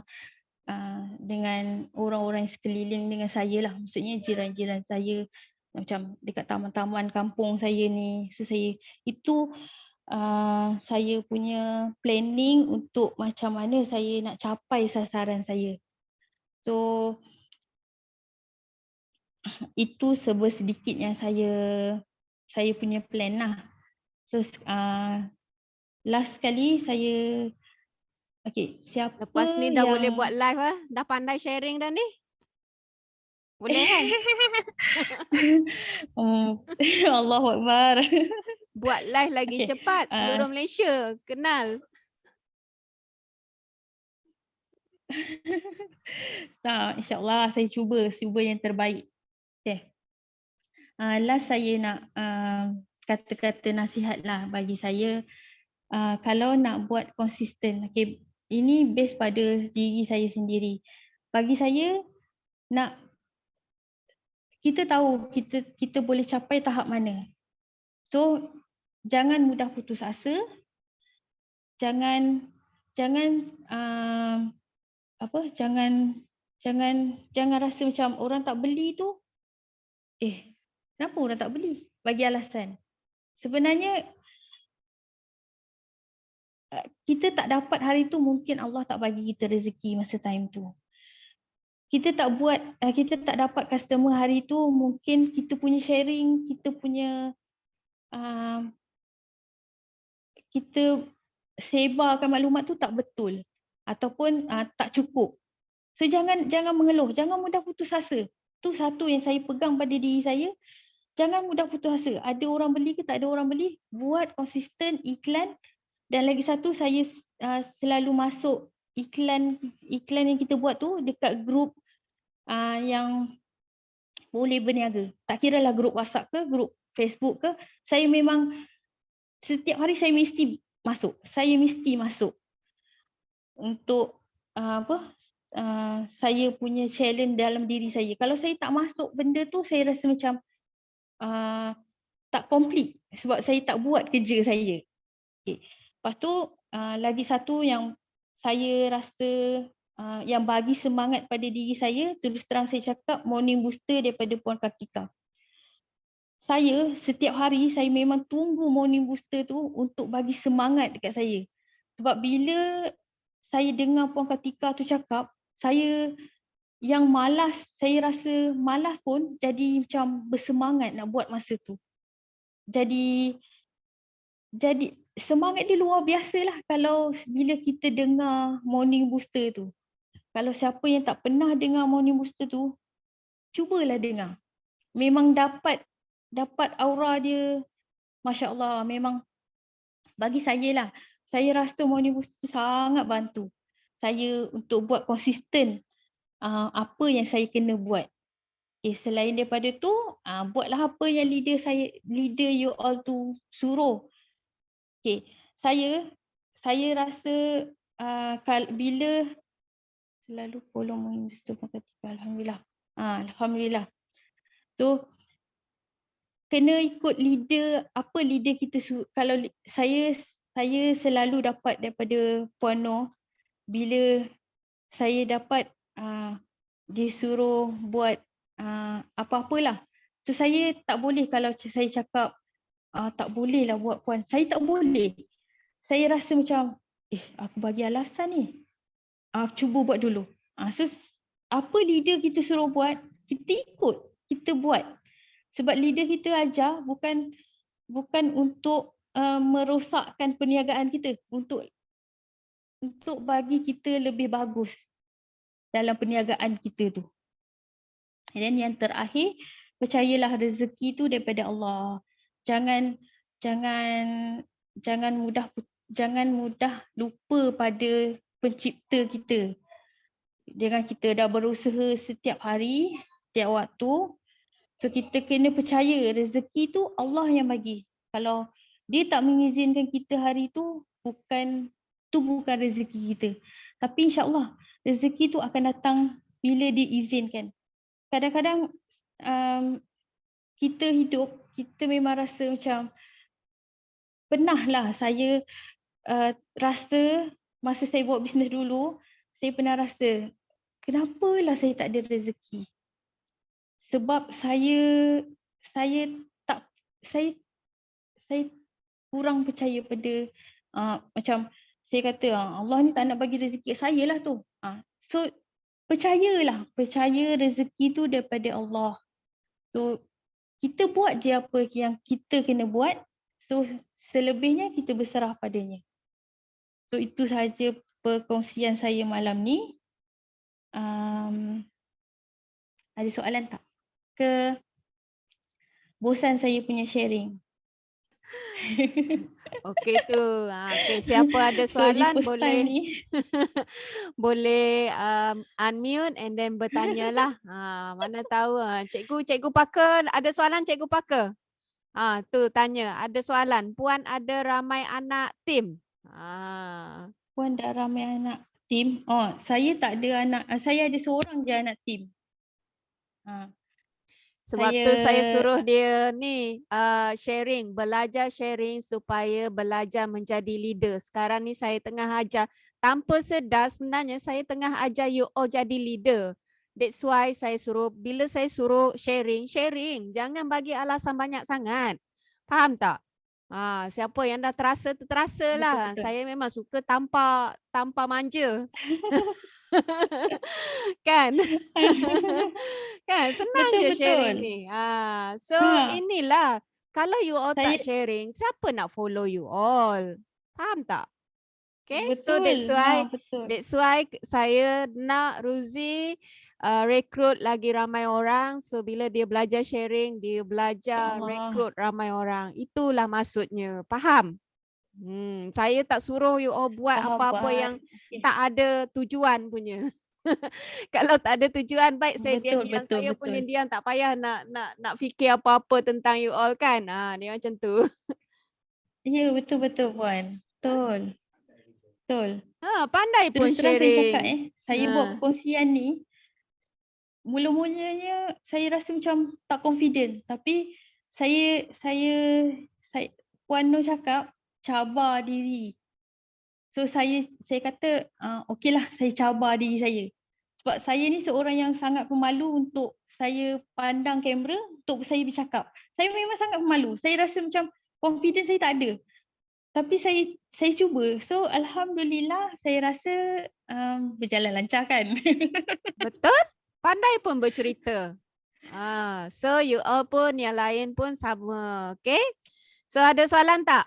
dengan orang-orang yang sekeliling dengan saya lah, maksudnya jiran-jiran saya macam dekat taman-taman kampung saya ni. So saya punya planning untuk macam mana saya nak capai sasaran saya. So itu sedikit yang saya punya plan lah. So last kali saya siapa Lepas ni dah yang boleh buat live ah. Dah pandai sharing dah ni. Boleh kan? Allahu Akbar. Buat live lagi cepat seluruh Malaysia kenal. InsyaAllah saya cuba yang terbaik. Okay. Last saya nak kata-kata nasihat lah bagi saya. Kalau nak buat konsisten, okay, ini based pada diri saya sendiri. Bagi saya, kita tahu kita boleh capai tahap mana. So jangan mudah putus asa. Jangan rasa macam orang tak beli tu, kenapa orang tak beli? Bagi alasan. Sebenarnya kita tak dapat hari tu, mungkin Allah tak bagi kita rezeki masa time tu. Kita tak dapat customer hari tu, mungkin kita punya sharing, kita sebarkan maklumat tu tak betul ataupun tak cukup. So jangan mengeluh, jangan mudah putus asa. Tu satu yang saya pegang pada diri saya. Jangan mudah putus asa. Ada orang beli ke tak ada orang beli, buat konsisten iklan. Dan lagi satu, saya selalu masuk iklan yang kita buat tu dekat grup yang boleh berniaga. Tak kiralah grup WhatsApp ke, grup Facebook ke, saya memang setiap hari saya mesti masuk. Untuk saya punya challenge dalam diri saya. Kalau saya tak masuk benda tu, saya rasa macam tak complete sebab saya tak buat kerja saya. Okay. Lepas tu lagi satu yang saya rasa yang bagi semangat pada diri saya, terus terang saya cakap, morning booster daripada Puan Kartika. Saya setiap hari saya memang tunggu morning booster tu untuk bagi semangat dekat saya. Sebab bila saya dengar Puan Kartika tu cakap, saya yang malas, saya rasa malas pun jadi macam bersemangat nak buat masa tu. Jadi semangat dia luar biasa lah kalau bila kita dengar morning booster tu. Kalau siapa yang tak pernah dengar morning booster tu, cubalah dengar. Memang dapat aura dia, Masya Allah. Memang bagi saya lah, saya rasa morning booster tu sangat bantu saya untuk buat konsisten apa yang saya kena buat. Selain daripada tu, buatlah apa yang leader you all tu suruh. Saya rasa bila selalu follow morning booster Puan Kartika, alhamdulillah. Alhamdulillah. So kena ikut leader, apa leader kita kalau saya saya selalu dapat daripada Puan Noh bila saya dapat disuruh buat apa-apalah. So saya tak boleh kalau saya cakap tak boleh lah buat Puan. Saya tak boleh. Saya rasa macam aku bagi alasan ni. Cuba buat dulu. So apa leader kita suruh buat, kita ikut, kita buat. Sebab leader kita ajar bukan untuk merosakkan perniagaan kita, untuk bagi kita lebih bagus dalam perniagaan kita tu. Dan yang terakhir, percayalah rezeki tu daripada Allah. Jangan mudah lupa pada pencipta kita. Jangan kita dah berusaha setiap hari, setiap waktu. So kita kena percaya rezeki tu Allah yang bagi. Kalau dia tak mengizinkan kita hari tu bukan rezeki kita. Tapi insya-Allah rezeki tu akan datang bila diizinkan. Kadang-kadang kita hidup, kita memang rasa macam pernahlah saya rasa masa saya buat bisnes dulu, saya pernah rasa kenapalah saya tak ada rezeki. Sebab saya kurang percaya pada macam saya kata Allah ni tak nak bagi rezeki saya lah tu. So percaya rezeki tu daripada Allah. So kita buat je apa yang kita kena buat. So selebihnya kita berserah padanya. So itu sahaja perkongsian saya malam ni. Ada soalan tak? Ke bosan saya punya sharing? Okey tu. Okey, siapa ada soalan boleh boleh unmute and then bertanyalah. Mana tahu cikgu Parker ada soalan, cikgu Parker. Tu tanya, ada soalan. Puan ada ramai anak tim. Puan dah ramai anak tim. Saya tak ada anak. Saya ada seorang je anak tim. Sebab tu saya suruh dia ni belajar sharing supaya belajar menjadi leader. Sekarang ni saya tengah ajar, tanpa sedar sebenarnya saya tengah ajar you all jadi leader. That's why saya suruh, bila saya suruh sharing, jangan bagi alasan banyak sangat. Faham tak? Siapa yang dah terasa lah. Betul. Saya memang suka tanpa manja. Kan? Kan senang je sharing ni. So inilah, kalau you all tak sharing, siapa nak follow you all? Faham tak? Okay, so that's why saya nak Ruzi rekrut lagi ramai orang. So bila dia belajar sharing, dia belajar rekrut ramai orang. Itulah maksudnya. Faham? Saya tak suruh you all buat apa-apa yang tak ada tujuan punya. Kalau tak ada tujuan, baik saya diam-diam, saya pun diam, tak payah nak fikir apa-apa tentang you all kan. Dia macam tu. Ya, betul Puan. Betul. Pandai pun sharing. Saya buat perkongsian ni, mula-mulanya saya rasa macam tak confident, tapi saya Puan Noh cakap cabar diri. So saya kata okeylah, saya cabar diri saya. Sebab saya ni seorang yang sangat pemalu untuk saya pandang kamera, untuk saya bercakap. Saya memang sangat pemalu. Saya rasa macam confidence saya tak ada. Tapi saya cuba. So alhamdulillah saya rasa berjalan lancar kan. Betul? Pandai pun bercerita. So you all pun, yang lain pun sama. Okay? So ada soalan tak?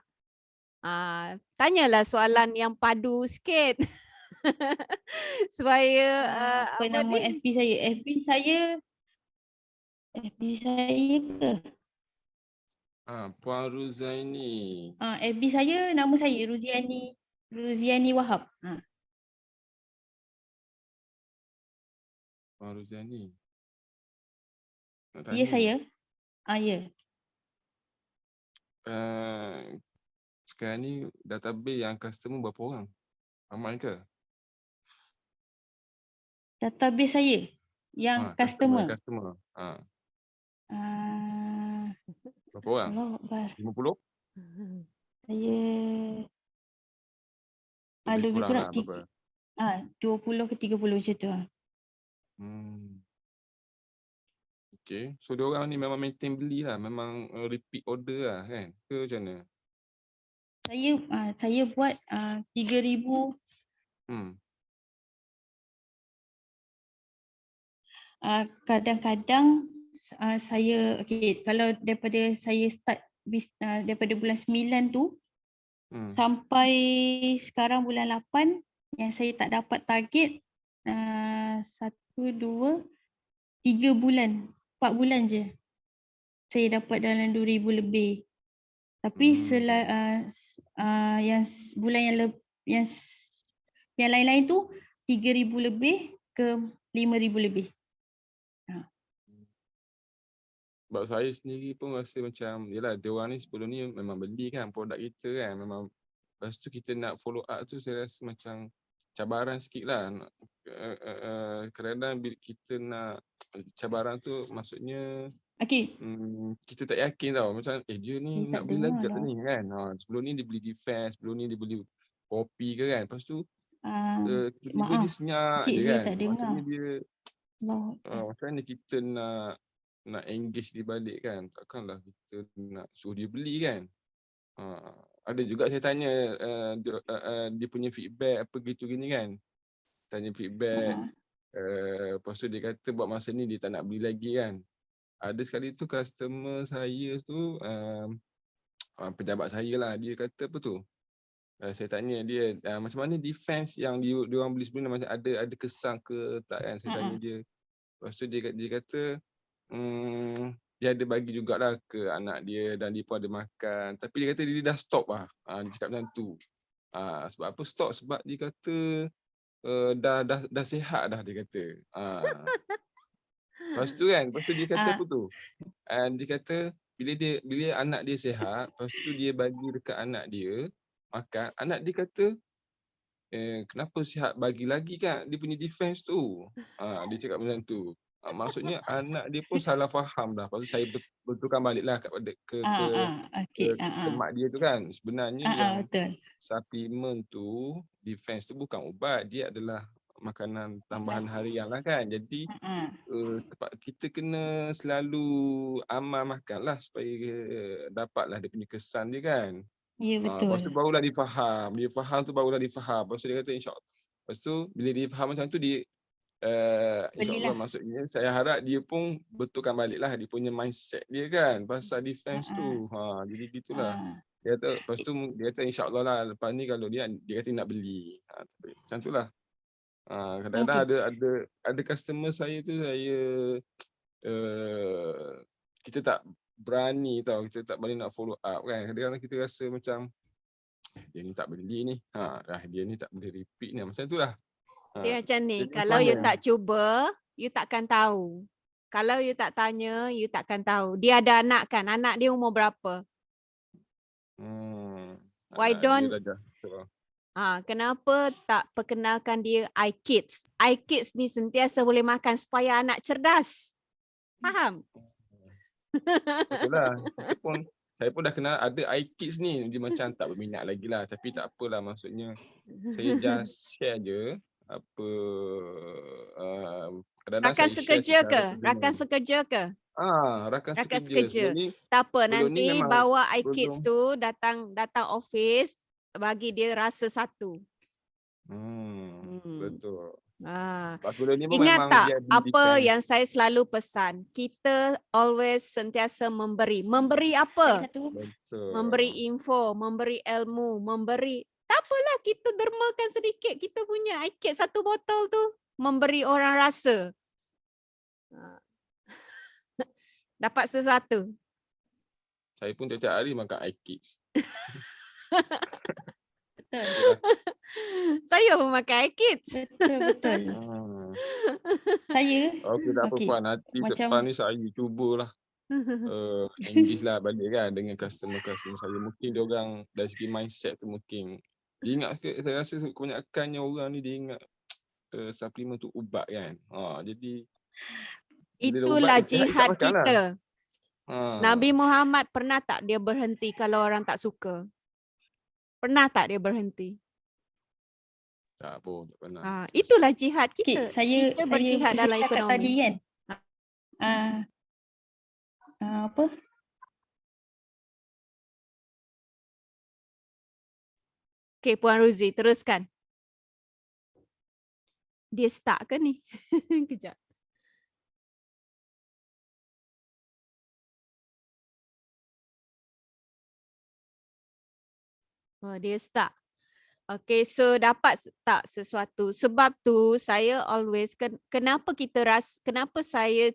Tanyalah soalan yang padu sikit. Supaya apa nama ni? FB saya ke? Puan Ruzaini. FB saya, nama saya Ruziani Wahab. Puan Ruzaini. Ya saya. Ya. Sekarang ni database yang customer berapa orang? Ramai ke? Database saya yang customer. Berapa orang? 50? Saya Lebih lebih kurang kurang lah berapa? 20 ke 30 macam tu. Okay. So dia orang ni memang maintain beli lah. Memang repeat order lah kan? Ke macam mana? Saya buat 3,000 kadang-kadang saya kalau daripada saya start daripada bulan 9 tu sampai sekarang bulan 8 yang saya tak dapat target 1, 2, 3 bulan, 4 bulan je saya dapat dalam 2,000 lebih. Tapi yang bulan yang lain-lain tu 3,000 lebih ke 5,000 lebih. Sebab saya sendiri pun rasa macam, yelah dia orang ni sebelum ni memang beli kan produk kita kan. Memang lepas tu kita nak follow up tu saya rasa macam cabaran sikit lah. Kadang-kadang bila kita nak cabaran tu maksudnya kita tak yakin tau. Macam dia ni nak beli lagi tak ni kan. Sebelum ni dia beli defense, sebelum ni dia beli kopi ke kan. Lepas tu tiba-tiba dia senyap je kan. Maksudnya dia macam mana kita nak engage dia balik kan. Takkanlah kita nak suruh dia beli kan. Ada juga saya tanya dia punya feedback apa gitu gini kan. Tanya feedback. Lepas tu dia kata buat masa ni dia tak nak beli lagi kan. Ada sekali tu customer saya tu pejabat saya lah. Dia kata apa tu. Saya tanya dia macam mana defense yang dia orang beli sebelum ni, macam ada kesan ke tak kan. Saya tanya dia. Lepas tu dia kata dia ada bagi jugalah ke anak dia dan dia pun ada makan. Tapi dia kata dia dah stop lah. Dia cakap macam tu. Sebab apa stop? Sebab dia kata dah sihat dah dia kata. Lepas tu dia kata apa tu? Dia kata bila anak dia sihat, lepas tu dia bagi dekat anak dia makan. Anak dia kata kenapa sihat bagi lagi kan? Dia punya defense tu. Dia cakap macam tu. Maksudnya anak dia pun salah faham dah. Lepas tu saya betulkan balik lah ke mak dia tu kan. Sebenarnya yang suplemen tu, defense tu bukan ubat. Dia adalah makanan tambahan harian lah kan. Jadi kita kena selalu amal makan lah supaya dapatlah dia punya kesan dia kan. Ya betul. Lepas tu barulah dia faham. Dia faham tu barulah dia faham. Lepas tu dia kata insyaAllah. Lepas tu bila dia faham macam tu dia InsyaAllah maksudnya saya harap dia pun betulkan balik lah dia punya mindset dia kan pasal defense tu. Jadi gitulah. Dia kata lepas tu dia kata insyaAllah lah lepas ni kalau dia kata nak beli. Macam tu lah. Kadang-kadang ada customer saya tu kita tak berani tau, kita tak berani nak follow up kan. Kadang-kadang kita rasa macam dia ni tak beli ni. Dia ni tak boleh repeat ni. Macam tu lah. Dia macam ni, kalau you tak cuba, you takkan tahu. Kalau you tak tanya, you takkan tahu. Dia ada anak kan? Anak dia umur berapa? Why don't kenapa tak perkenalkan dia iKids? iKids ni sentiasa boleh makan supaya anak cerdas. Faham? Betul lah. Saya pun dah kenal ada iKids ni. Dia macam tak berminat lagi lah. Tapi tak apalah maksudnya. Saya just share je. Rakan sekerja ke? Rakan sekerja ke? Rakan sekerja. Tak apa, nanti bawa iKids tu datang office, bagi dia rasa satu. Betul. Ingat tak apa yang saya selalu pesan? Kita always sentiasa memberi. Memberi apa? Betul. Memberi info, memberi ilmu, memberi. Tak apalah kita dermakan sedikit kita punya iKids 1 botol tu. Memberi orang rasa. Dapat sesuatu. Saya pun tiap-tiap hari makan iKids. Saya pun makan iKids. Betul. Saya Okey, tak apa Puan. Nanti depan ni saya cubalah engage lah balik kan dengan customer saya. Mungkin dia orang dari segi mindset tu mungkin dia ingat saya rasa kebanyakannya orang ni dia ingat suplemen tu ubat kan. Jadi itulah jihad kita. Nabi Muhammad pernah tak dia berhenti kalau orang tak suka? Pernah tak dia berhenti? Tak pun, tak pernah. Itulah jihad kita. Saya Kita berjihad saya dalam cakap tadi ekonomi. kan. Apa? Okey, Puan Ruzi, teruskan. Dia stuck ke ni? Kejap. Oh, dia stuck. Okay, so dapat tak sesuatu. Sebab tu saya always, kenapa kenapa saya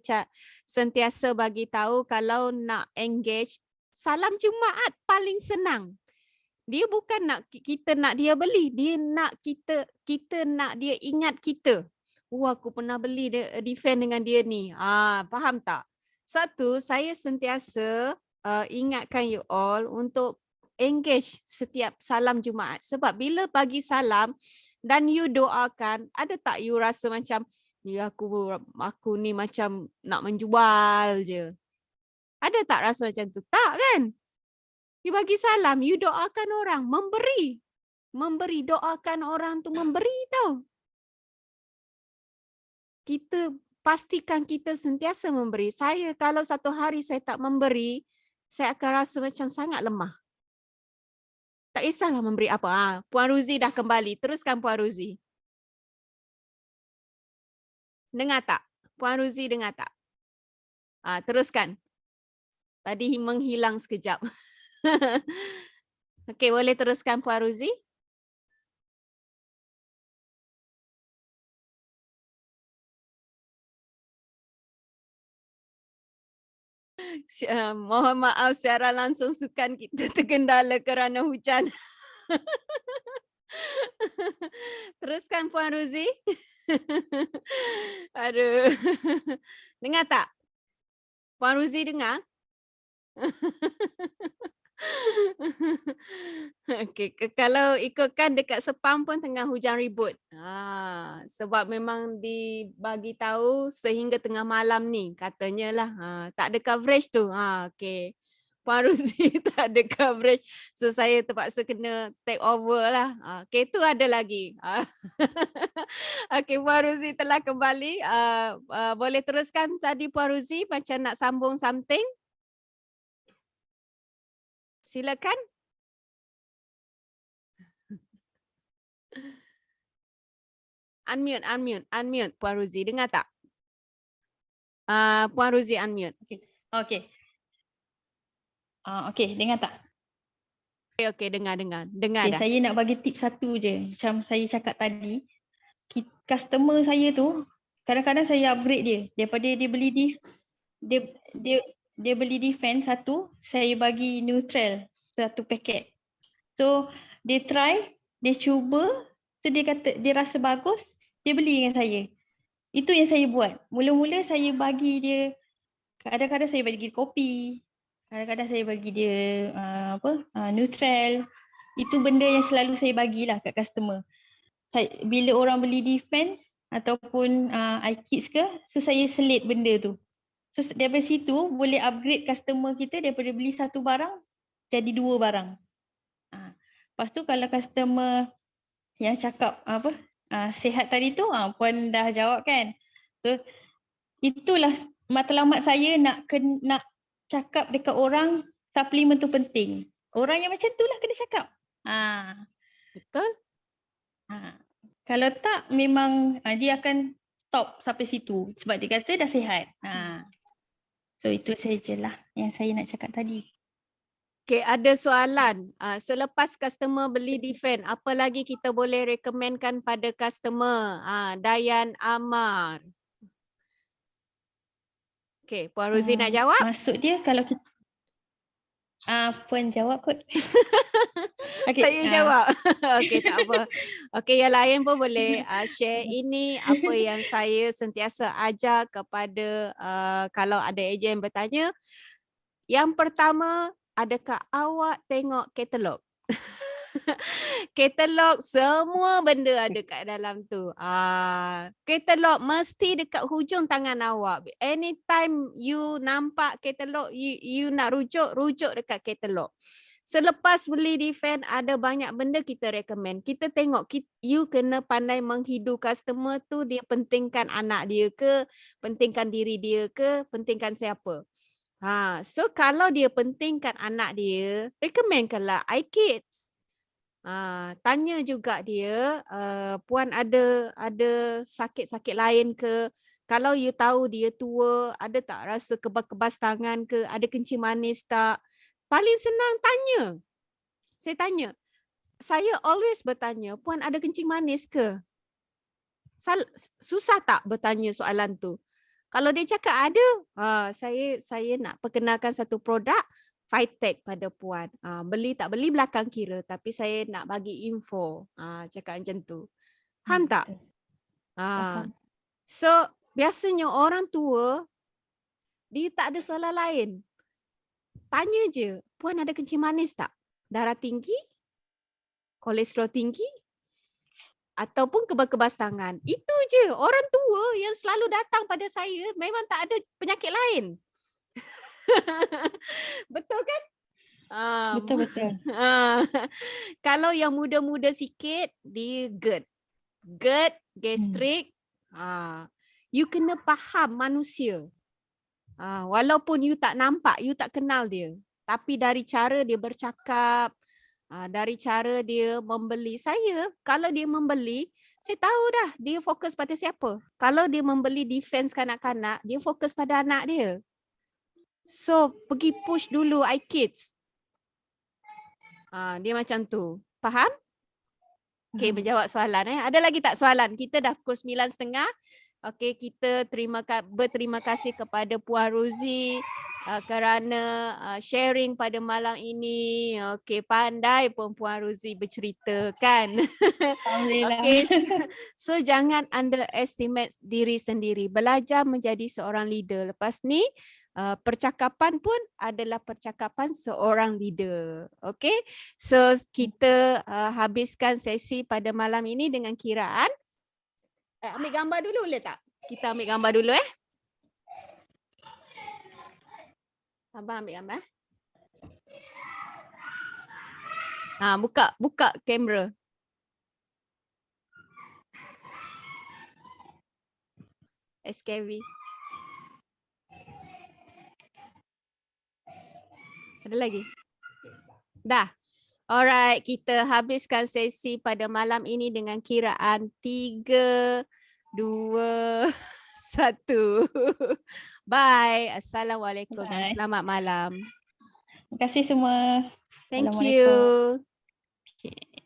sentiasa bagi tahu kalau nak engage, salam Jumaat paling senang. Dia bukan nak kita nak dia beli, dia nak kita nak dia ingat kita. Aku pernah beli defend dengan dia ni. Faham tak? Satu, saya sentiasa ingatkan you all untuk engage setiap salam Jumaat. Sebab bila bagi salam dan you doakan, ada tak you rasa macam, ya aku ni macam nak menjual je. Ada tak rasa macam tu? Tak kan? You bagi salam, you doakan orang, memberi. Memberi, doakan orang tu memberi tau. Kita pastikan kita sentiasa memberi. Saya kalau satu hari saya tak memberi, saya akan rasa macam sangat lemah. Tak kisahlah memberi apa. Puan Ruzi dah kembali. Teruskan Puan Ruzi. Dengar tak? Puan Ruzi dengar tak? Teruskan. Tadi menghilang sekejap. Okey, boleh teruskan Puan Ruzi? Mohon maaf secara langsung sukan kita terkendala kerana hujan. Teruskan Puan Ruzi. Aduh. Dengar tak? Puan Ruzi dengar? Okay. Kalau ikutkan dekat Sepang pun tengah hujan ribut. Sebab memang dibagi tahu sehingga tengah malam ni katanya lah. Tak ada coverage tu. Okay. Puan Ruzi tak ada coverage. So saya terpaksa kena take over lah. Okay, tu ada lagi. Okay, Puan Ruzi telah kembali. Boleh teruskan tadi Puan Ruzi macam nak sambung something? Silakan. Unmute Puan Ruzi. Dengar tak? Puan Ruzi unmute. Okay. Okay, dengar tak? Okay, dengar Okay, dah. saya nak bagi tip satu je. Macam saya cakap tadi, customer saya tu, kadang-kadang saya upgrade dia. Daripada dia beli dia beli defense satu, saya bagi neutral satu paket. So, dia try, dia cuba, so dia kata dia rasa bagus, dia beli dengan saya. Itu yang saya buat. Mula-mula saya bagi dia, kadang-kadang saya bagi dia kopi, kadang-kadang saya bagi dia neutral. Itu benda yang selalu saya bagilah kat customer. Bila orang beli defense ataupun iKids ke, so saya selit benda tu. So daripada situ boleh upgrade customer kita daripada beli satu barang jadi dua barang. Lepas tu kalau customer yang cakap sihat tadi tu, Puan dah jawab kan. So itulah matlamat saya nak cakap dekat orang suplemen tu penting. Orang yang macam tu lah kena cakap. Betul? Kalau tak memang dia akan stop sampai situ sebab dia kata dah sihat. So itu sajalah yang saya nak cakap tadi. Okay, ada soalan. Selepas customer beli defend, apa lagi kita boleh recommendkan pada customer? Dayan Amar. Okay, Puan Ruzi nak jawab? Maksud dia kalau kita Puan jawab kot. Okay, saya jawab. Okay, tak apa. Okay, yang lain pun boleh share. Ini apa yang saya sentiasa ajar kepada kalau ada ejen bertanya. Yang pertama, adakah awak tengok katalog? Katalog semua benda ada kat dalam tu. Katalog mesti dekat hujung tangan awak. Anytime you nampak katalog, you nak rujuk dekat katalog. Selepas beli defend ada banyak benda kita recommend. Kita tengok you kena pandai menghidu customer tu, dia pentingkan anak dia ke, pentingkan diri dia ke, pentingkan siapa. So kalau dia pentingkan anak dia, recommendkanlah iKids. Tanya juga dia, puan ada sakit-sakit lain ke? Kalau you tahu dia tua, ada tak rasa kebas-kebas tangan ke? Ada kencing manis tak? Paling senang tanya. Saya always bertanya, puan ada kencing manis ke? Susah tak bertanya soalan tu? Kalau dia cakap ada, saya nak perkenalkan satu produk Fitech pada puan. Beli tak beli belakang kira, tapi saya nak bagi info. Cakap macam tu. Faham tak? Faham. So biasanya orang tua dia tak ada soalan lain. Tanya je, puan ada kencing manis tak? Darah tinggi? Kolesterol tinggi? Ataupun kebas-kebas tangan. Itu je. Orang tua yang selalu datang pada saya memang tak ada penyakit lain. Betul kan? Betul-betul. Kalau yang muda-muda sikit, dia GERD. GERD, gastrik. You kena faham manusia. Walaupun you tak nampak, you tak kenal dia. Tapi dari cara dia bercakap, dari cara dia membeli. Kalau dia membeli, saya tahu dah dia fokus pada siapa. Kalau dia membeli defense kanak-kanak, dia fokus pada anak dia. So, pergi push dulu iKids. Dia macam tu. Faham? Okey, menjawab soalan. Ada lagi tak soalan? Kita dah pukul 9.30. Okey, kita berterima kasih kepada Puan Rozi kerana sharing pada malam ini. Okey, pandai pun Puan Rozi bercerita kan. Alhamdulillah. Okey, so jangan underestimate diri sendiri. Belajar menjadi seorang leader. Lepas ni percakapan pun adalah percakapan seorang leader. Okey, so kita habiskan sesi pada malam ini dengan kiraan. Ambil gambar dulu boleh tak? Kita ambil gambar dulu Abang ambil gambar. Buka kamera. SKV. Ada lagi? Dah. Alright, kita habiskan sesi pada malam ini dengan kiraan 3, 2, 1. Bye. Assalamualaikum dan selamat malam. Terima kasih semua. Thank you. Okay.